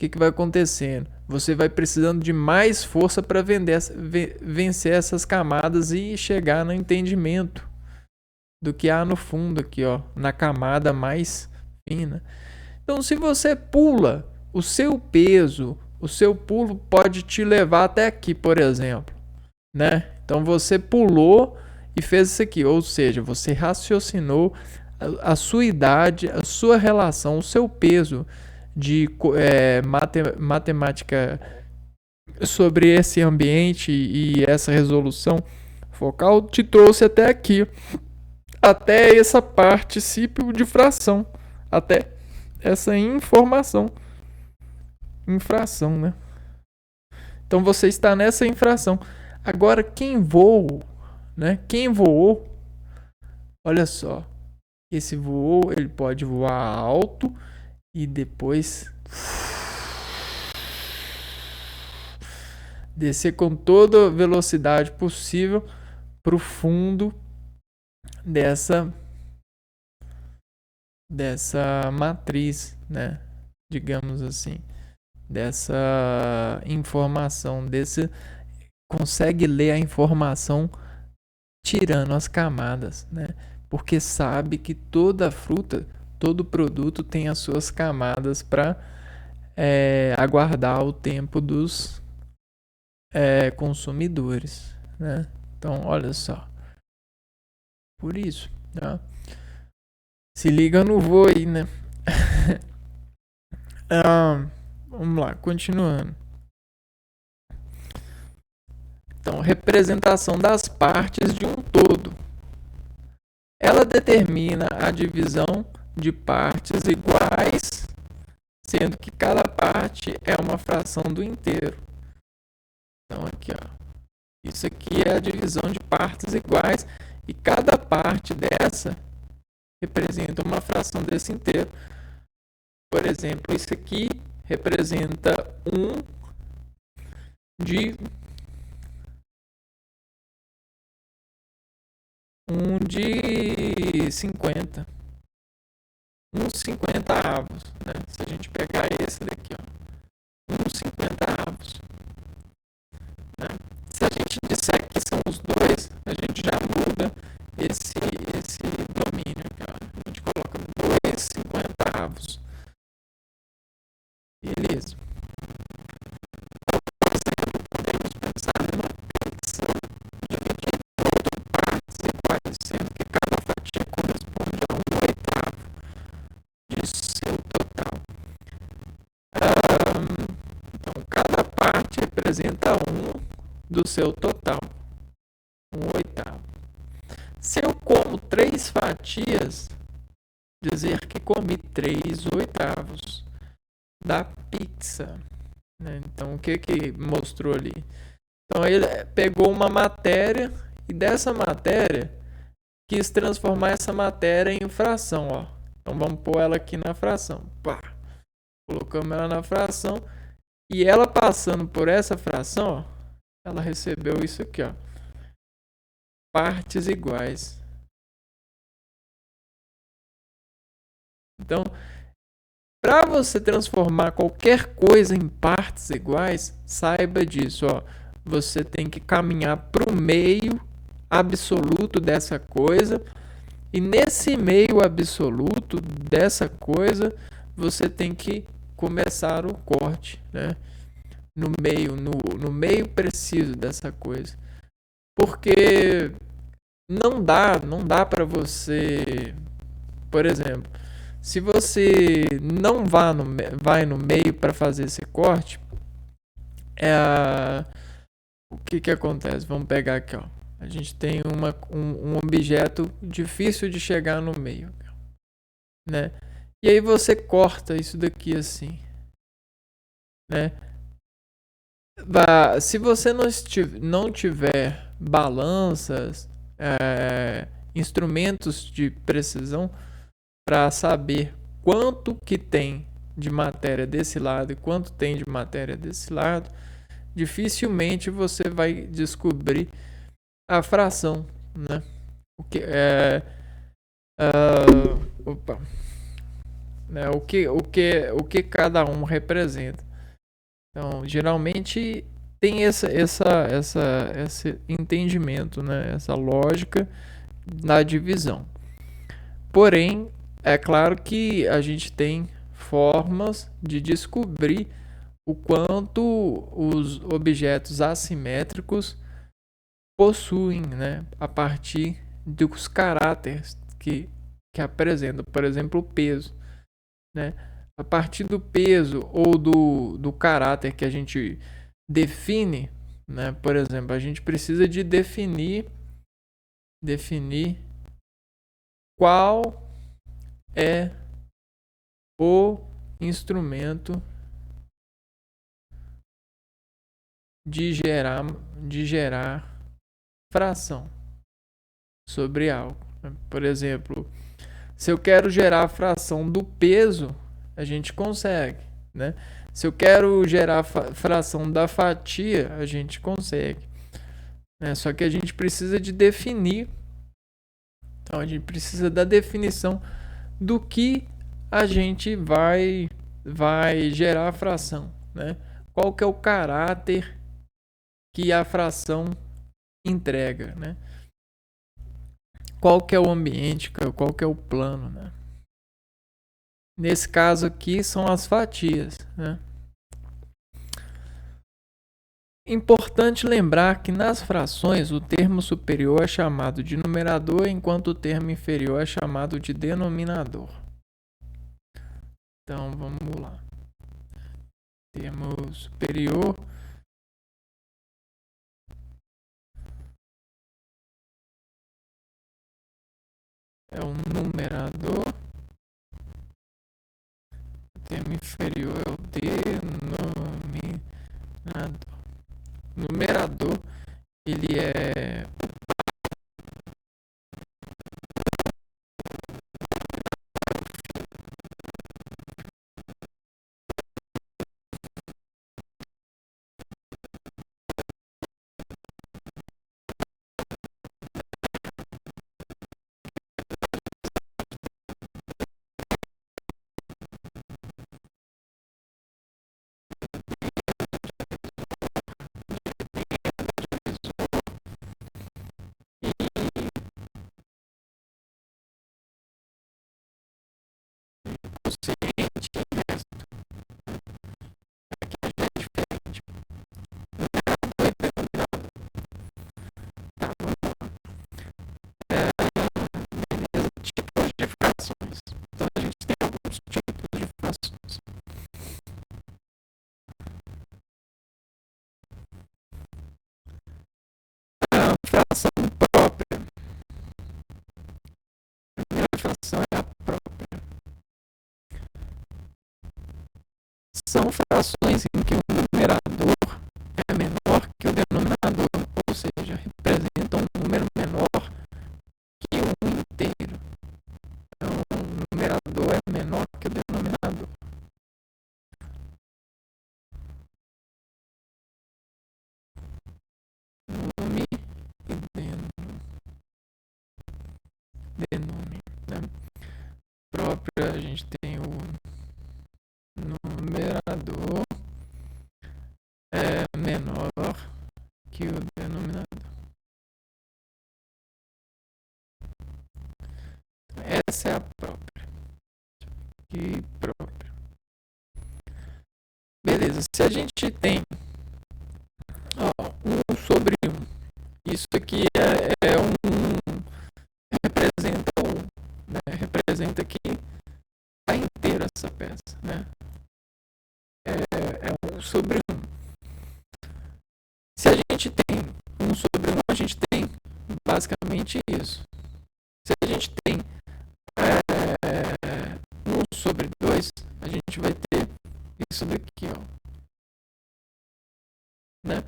que vai acontecendo? Você vai precisando de mais força para vencer essas camadas e chegar no entendimento do que há no fundo aqui, ó, na camada mais fina. Então, se você pula, o seu peso, o seu pulo pode te levar até aqui, por exemplo, né? Então, você pulou e fez isso aqui, ou seja, você raciocinou a sua idade, a sua relação, o seu peso de matemática sobre esse ambiente e essa resolução focal te trouxe até aqui, até essa particípio de fração, até essa infração, né? Então você está nessa infração. Agora quem voou, né? Quem voou, olha só, esse voou, ele pode voar alto e depois descer com toda a velocidade possível para o fundo dessa matriz, né? Digamos assim, dessa informação, consegue ler a informação tirando as camadas, né? Porque sabe que toda fruta, todo produto tem as suas camadas para aguardar o tempo dos consumidores, né? Então, olha só. Por isso, tá? Se liga no voo aí, né? Vamos lá, continuando. Então, representação das partes de um todo. Ela determina a divisão de partes iguais, sendo que cada parte é uma fração do inteiro. Então, aqui, ó. Isso aqui é a divisão de partes iguais e cada parte dessa representa uma fração desse inteiro. Por exemplo, isso aqui representa 1 de 50. 50 avos, né? Se a gente pegar esse daqui, ó, 50 avos. Né? Se a gente disser que são os dois, a gente já muda esse domínio aqui, ó. A gente coloca 2,50 avos. Beleza. Por exemplo, podemos pensar numa pizza dividida em partes iguais, sendo que cada fatia corresponde a 1/8 de seu total. Então, cada parte representa 1 do seu total. 1/8. Se eu como 3 fatias, dizer que comi 3/8 da pizza. Né? Então, o que mostrou ali? Então, ele pegou uma matéria e dessa matéria quis transformar essa matéria em fração. Ó. Então, vamos pôr ela aqui na fração. Pá. Colocamos ela na fração e ela passando por essa fração, ó, ela recebeu isso aqui, ó. Partes iguais. Então, para você transformar qualquer coisa em partes iguais, saiba disso, ó. Você tem que caminhar para o meio absoluto dessa coisa e nesse meio absoluto dessa coisa você tem que começar o corte, né? No meio preciso dessa coisa, porque não dá para você, por exemplo, se você não vai no meio para fazer esse corte, o que acontece? Vamos pegar aqui, ó. A gente tem um objeto difícil de chegar no meio, né? E aí você corta isso daqui assim, né? Se você não tiver balanças, instrumentos de precisão para saber quanto que tem de matéria desse lado e quanto tem de matéria desse lado, dificilmente você vai descobrir a fração, né? O que opa, né? O que cada um representa. Então, geralmente tem esse entendimento, né? Essa lógica da divisão. Porém, é claro que a gente tem formas de descobrir o quanto os objetos assimétricos possuem, né? A partir dos caráteres que apresentam, por exemplo, o peso, né? A partir do peso ou do caráter que a gente define, né? Por exemplo, a gente precisa de definir qual é o instrumento de gerar fração sobre algo. Por exemplo, se eu quero gerar a fração do peso, a gente consegue, né? Se eu quero gerar a fração da fatia, a gente consegue, né? Só que a gente precisa de definir. Então a gente precisa da definição do que a gente vai gerar a fração, né? Qual que é o caráter que a fração entrega, né? Qual que é o ambiente, qual que é o plano, né? Nesse caso aqui são as fatias, né? Importante lembrar que nas frações o termo superior é chamado de numerador, enquanto o termo inferior é chamado de denominador. Então vamos lá. Termo superior é o numerador, o termo inferior é o denominador. Numerador, ele é tipos de frações. Então a gente tem alguns tipos de frações. A fração própria. A primeira fração é a própria. São frações em que o numerador é menor que o denominador, ou seja, representam um número menor que o inteiro. Então, o numerador é menor que o denominador. Nome e denome. Né? Própria, a gente tem o numerador é menor que o denominador. Essa é a própria. E própria. Beleza, se a gente tem 1 sobre 1, isso aqui é um. Representa 1. Né? Representa que está inteira essa peça. Né? É 1 sobre 1. Se a gente tem 1 sobre 1, a gente tem basicamente isso. Se a gente tem 1 sobre 2, a gente vai ter isso daqui, ó. Né?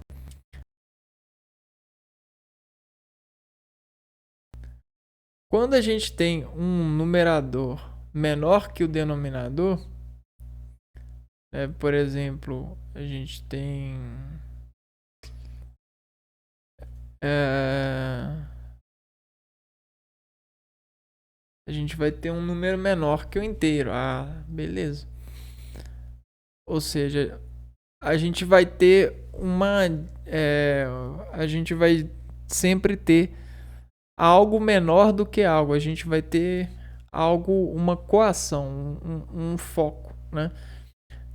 Quando a gente tem um numerador menor que o denominador, por exemplo, a gente tem a gente vai ter um número menor que o inteiro. Ah, beleza. Ou seja, a gente vai ter a gente vai sempre ter algo menor do que algo. A gente vai ter algo, uma coação, um foco, né?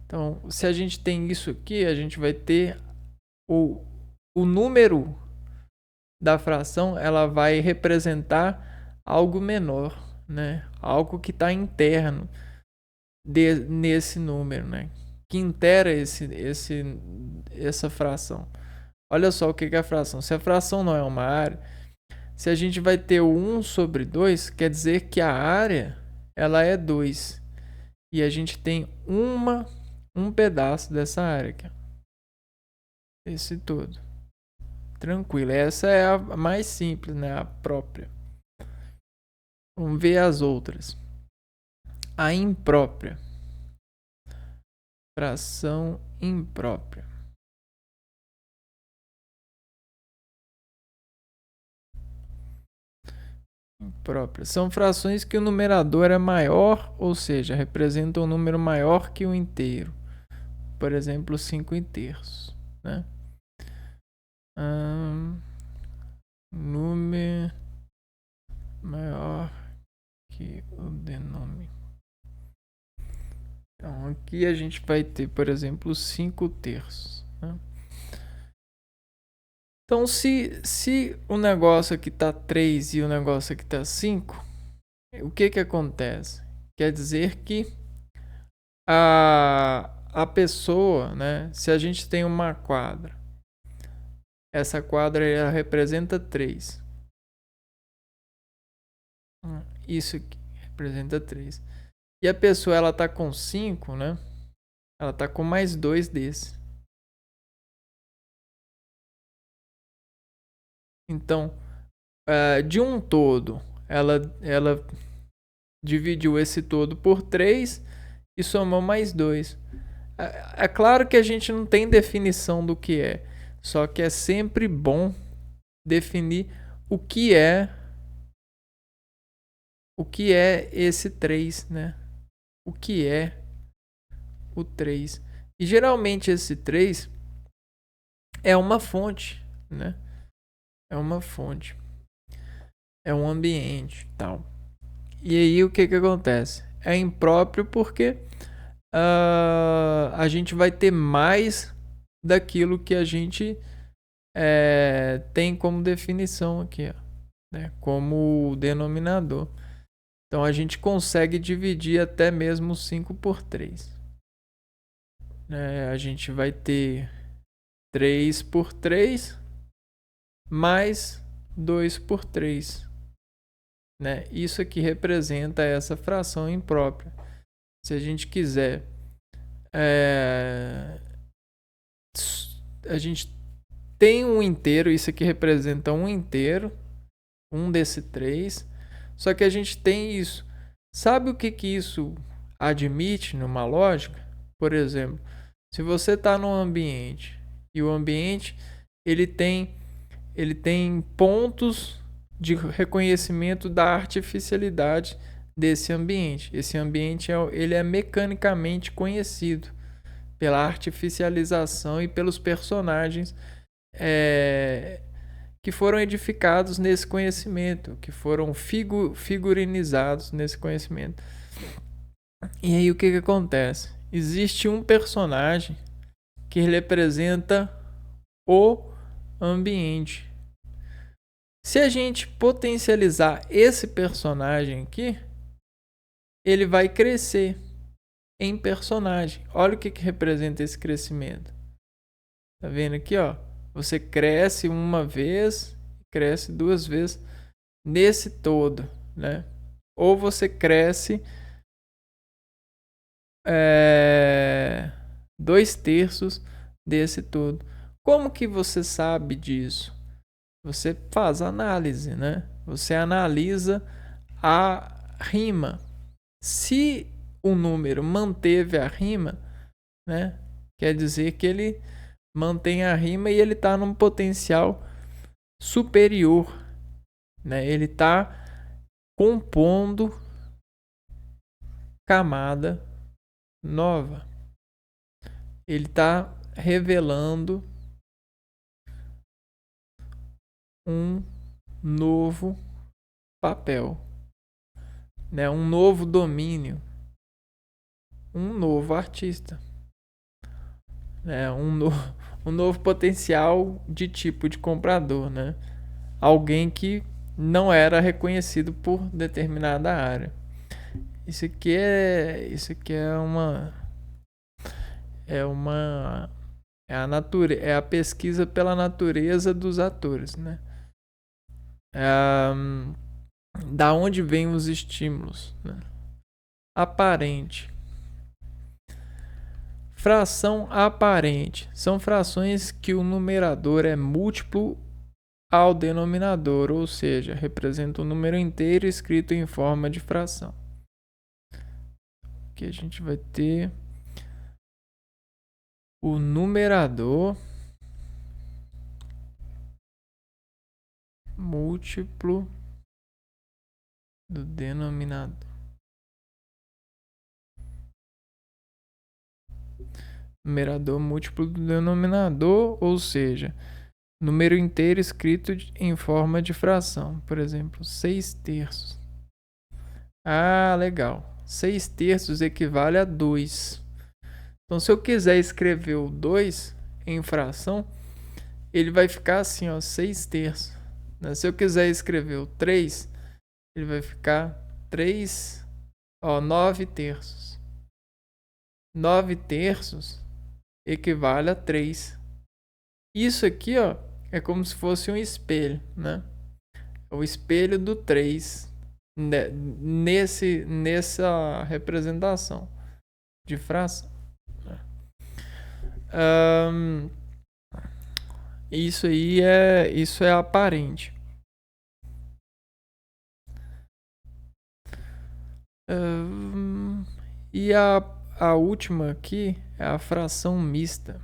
Então, se a gente tem isso aqui, a gente vai ter o número da fração, ela vai representar algo menor, né? Algo que está interno nesse número, né? Que intera essa fração. Olha só o que é a fração. Se a fração não é uma área, se a gente vai ter o 1 sobre 2, quer dizer que a área ela é 2. E a gente tem um pedaço dessa área aqui. Esse todo. Tranquilo. Essa é a mais simples, né? A própria. Vamos ver as outras. A imprópria. Fração imprópria. Imprópria. São frações que o numerador é maior, ou seja, representam um número maior que o inteiro. Por exemplo, 5/3. Né? Número maior que o denominador. aqui a gente vai ter, por exemplo, 5 terços. Né? Então, se o negócio aqui está 3 e o negócio aqui está 5, o que acontece? Quer dizer que a pessoa, né, se a gente tem uma quadra, essa quadra ela representa 3. Isso aqui representa 3. E a pessoa ela tá com 5, né? Ela tá com mais 2 desse. Então, de um todo, ela dividiu esse todo por 3 e somou mais 2. É claro que a gente não tem definição do que é. Só que é sempre bom definir o que é esse 3, né? O que é o 3. E geralmente esse 3 é uma fonte, né? É uma fonte. É um ambiente, tal. E aí o que acontece? É impróprio porque a gente vai ter mais daquilo que a gente tem como definição aqui, ó, né? Como denominador. Então a gente consegue dividir até mesmo 5 por 3. A gente vai ter 3 por 3 mais 2 por 3. Né? Isso aqui representa essa fração imprópria. Se a gente quiser, a gente tem um inteiro, isso aqui representa um inteiro, um desse 3. Só que a gente tem isso. Sabe o que isso admite numa lógica? Por exemplo, se você está num ambiente e o ambiente ele tem pontos de reconhecimento da artificialidade desse ambiente. Esse ambiente ele é mecanicamente conhecido pela artificialização e pelos personagens que foram edificados nesse conhecimento, que foram figurinizados nesse conhecimento. E aí o que acontece? Existe um personagem que representa o ambiente. Se a gente potencializar esse personagem aqui, ele vai crescer em personagem. Olha o que representa esse crescimento. Tá vendo aqui, ó? Você cresce uma vez, cresce 2 vezes nesse todo, né? Ou você cresce 2 terços desse todo. Como que você sabe disso? Você faz análise, né? Você analisa a rima. Se o número manteve a rima, né? Quer dizer que ele mantém a rima e ele está num potencial superior, né? Ele está compondo camada nova. Ele está revelando um novo papel, né? Um novo domínio, um novo artista, né? Um novo potencial de tipo de comprador, né? Alguém que não era reconhecido por determinada área. Isso aqui é a pesquisa pela natureza dos atores, né? Da onde vêm os estímulos, né? Aparente. Fração aparente são frações que o numerador é múltiplo ao denominador, ou seja, representa um número inteiro escrito em forma de fração. Aqui a gente vai ter o numerador múltiplo do denominador. Numerador múltiplo do denominador, ou seja, número inteiro escrito em forma de fração. Por exemplo, 6 terços. Ah, legal. 6 terços equivale a 2. Então, se eu quiser escrever o 2 em fração, ele vai ficar assim, ó, 6 terços. Né? Se eu quiser escrever o 3, ele vai ficar 3, ó, 9 terços. 9 terços equivale a 3. Isso aqui, ó, é como se fosse um espelho, né? O espelho do 3 nessa representação de fração. Isso é aparente. E a última aqui é a fração mista.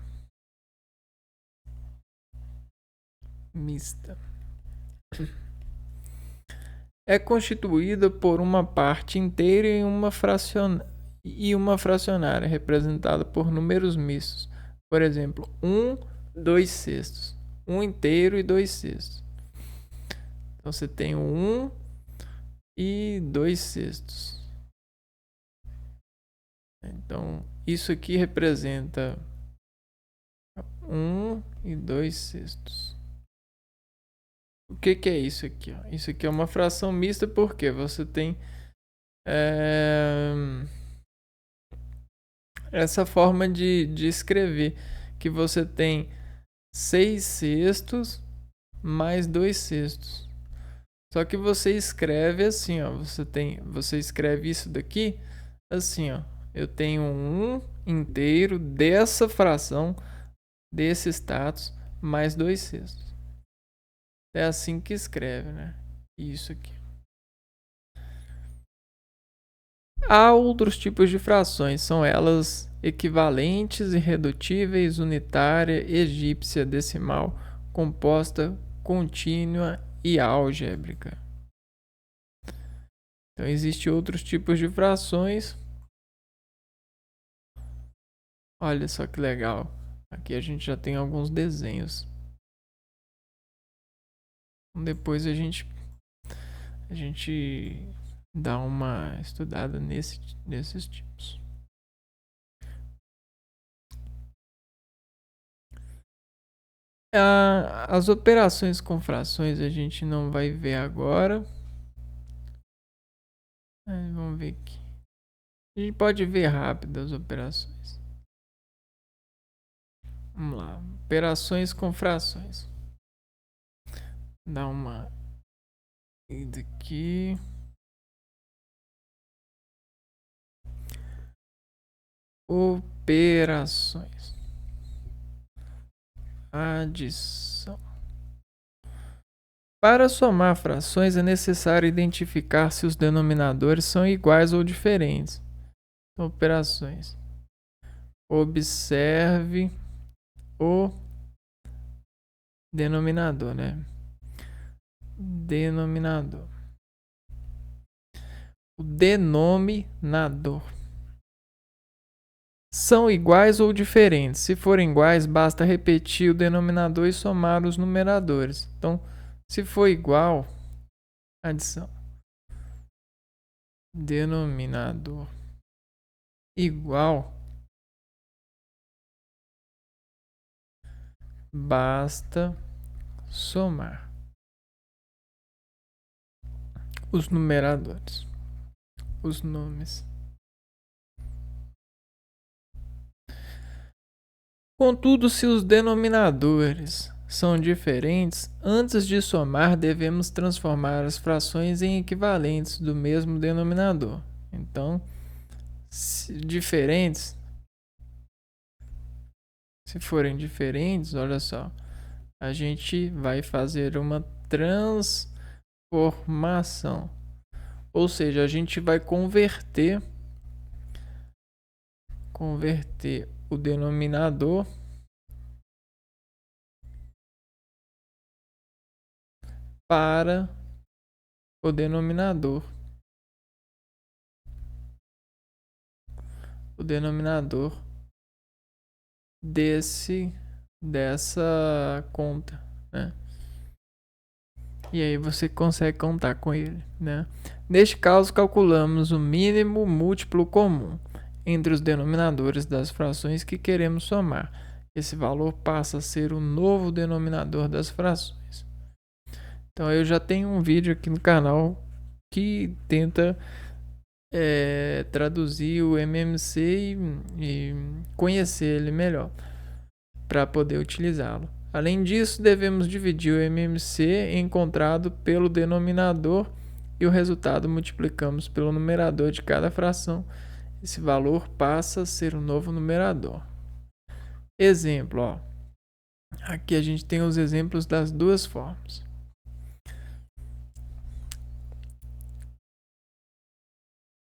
É constituída por uma parte inteira e uma fracionária, representada por números mistos. Por exemplo, 1, 2 sextos. 1 inteiro e 2 sextos. Então você tem 1 e 2 sextos. Então, isso aqui representa 1 e 2 sextos. O que é isso aqui? Isso aqui é uma fração mista porque você tem essa forma de escrever, que você tem 6 sextos mais 2 sextos. Só que você escreve assim, ó, você escreve isso daqui assim, ó. Eu tenho 1 inteiro dessa fração, desse status, mais 2 sextos. É assim que escreve, né? Isso aqui. Há outros tipos de frações, são elas equivalentes, irredutíveis, unitária, egípcia, decimal, composta, contínua e álgebrica. Então existem outros tipos de frações. Olha só que legal. Aqui a gente já tem alguns desenhos. Depois a gente dá uma estudada nesses tipos. As operações com frações a gente não vai ver agora. Vamos ver aqui. A gente pode ver rápido as operações. Vamos lá. Operações com frações. Dá uma ida aqui. Operações. Adição. Para somar frações é necessário identificar se os denominadores são iguais ou diferentes. Operações. Observe o denominador, né? Denominador. O denominador. São iguais ou diferentes? Se forem iguais, basta repetir o denominador e somar os numeradores. Então, se for igual, adição. Denominador igual, basta somar os numeradores, os nomes. Contudo, se os denominadores são diferentes, antes de somar devemos transformar as frações em equivalentes do mesmo denominador. Então, se forem diferentes, olha só, a gente vai fazer uma transformação. Ou seja, a gente vai converter o denominador para o denominador. O denominador dessa conta, né? E aí você consegue contar com ele, né? Neste caso, calculamos o mínimo múltiplo comum. entre os denominadores das frações que queremos somar. Esse valor passa a ser o novo denominador das frações. Então eu já tenho um vídeo aqui no canal que tenta traduzir o MMC e conhecer ele melhor para poder utilizá-lo. Além disso, devemos dividir o MMC encontrado pelo denominador e o resultado multiplicamos pelo numerador de cada fração. Esse valor passa a ser o novo numerador. Exemplo, ó. Aqui a gente tem os exemplos das duas formas.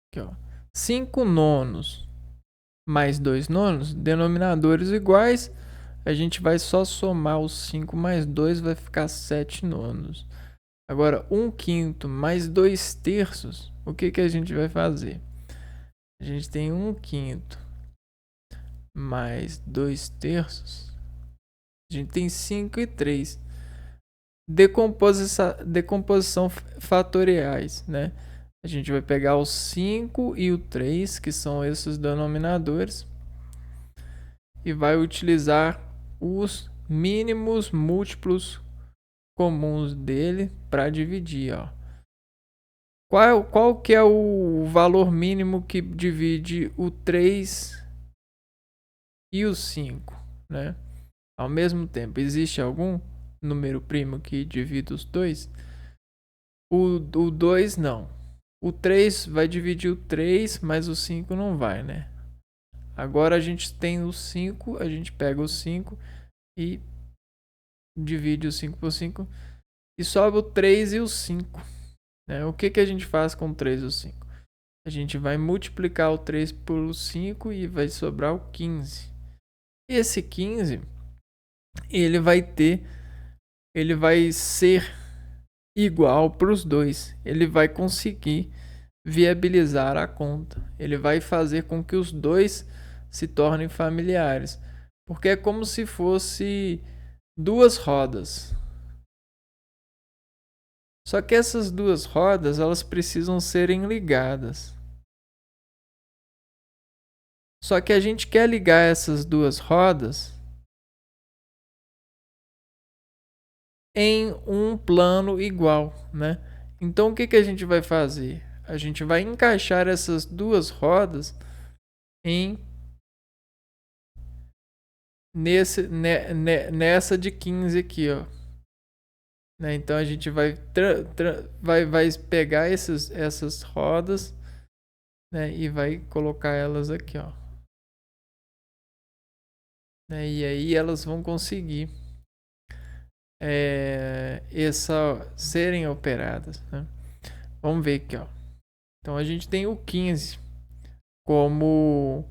Aqui, ó. 5 nonos mais 2 nonos, denominadores iguais. A gente vai só somar os 5 mais 2, vai ficar 7 nonos. Agora, 1/5 mais 2 terços, o que a gente vai fazer? A gente tem 1/5 mais 2 terços. A gente tem 5 e 3. Decomposição fatoriais, né? A gente vai pegar o 5 e o 3, que são esses denominadores, e vai utilizar os mínimos múltiplos comuns dele para dividir, ó. Qual que é o valor mínimo que divide o 3 e o 5, né? Ao mesmo tempo, existe algum número primo que divida os dois? O 2 não. O 3 vai dividir o 3, mas o 5 não vai, né? Agora a gente tem o 5, a gente pega o 5 e divide o 5 por 5 e sobra o 3 e o 5. Né? O que a gente faz com o 3 e o 5? A gente vai multiplicar o 3 por 5 e vai sobrar o 15. Esse 15, ele vai ser igual para os dois. Ele vai conseguir viabilizar a conta. Ele vai fazer com que os dois se tornem familiares. Porque é como se fosse duas rodas. Só que essas duas rodas, elas precisam serem ligadas. Só que a gente quer ligar essas duas rodas em um plano igual, né? Então o que a gente vai fazer? A gente vai encaixar essas duas rodas nessa de 15 aqui, ó. Né? Então a gente vai pegar essas rodas, né? E vai colocar elas aqui, ó. Né? E aí elas vão conseguir serem operadas, né? Vamos ver aqui, ó. Então a gente tem o 15 como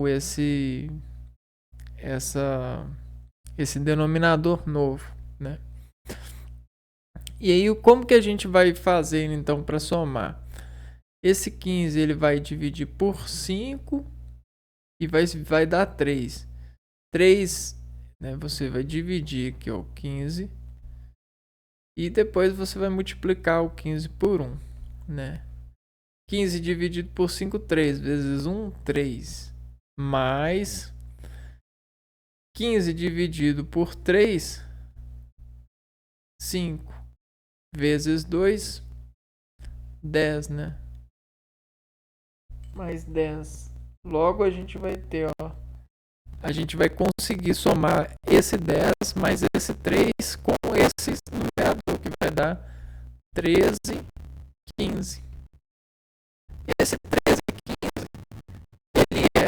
esse denominador novo, né? E aí como que a gente vai fazer então para somar? Esse 15 ele vai dividir por 5 e vai dar 3. 3, né, você vai dividir aqui o 15 e depois você vai multiplicar o 15 por 1, né? 15 dividido por 5, 3 vezes 1, 3. Mais 15 dividido por 3, 5. Vezes 2, 10, né? Mais 10. Logo a gente vai ter, ó. A gente vai conseguir somar esse 10 mais esse 3 com esse numerador que vai dar 13, 15. Esse 13 e 15, ele é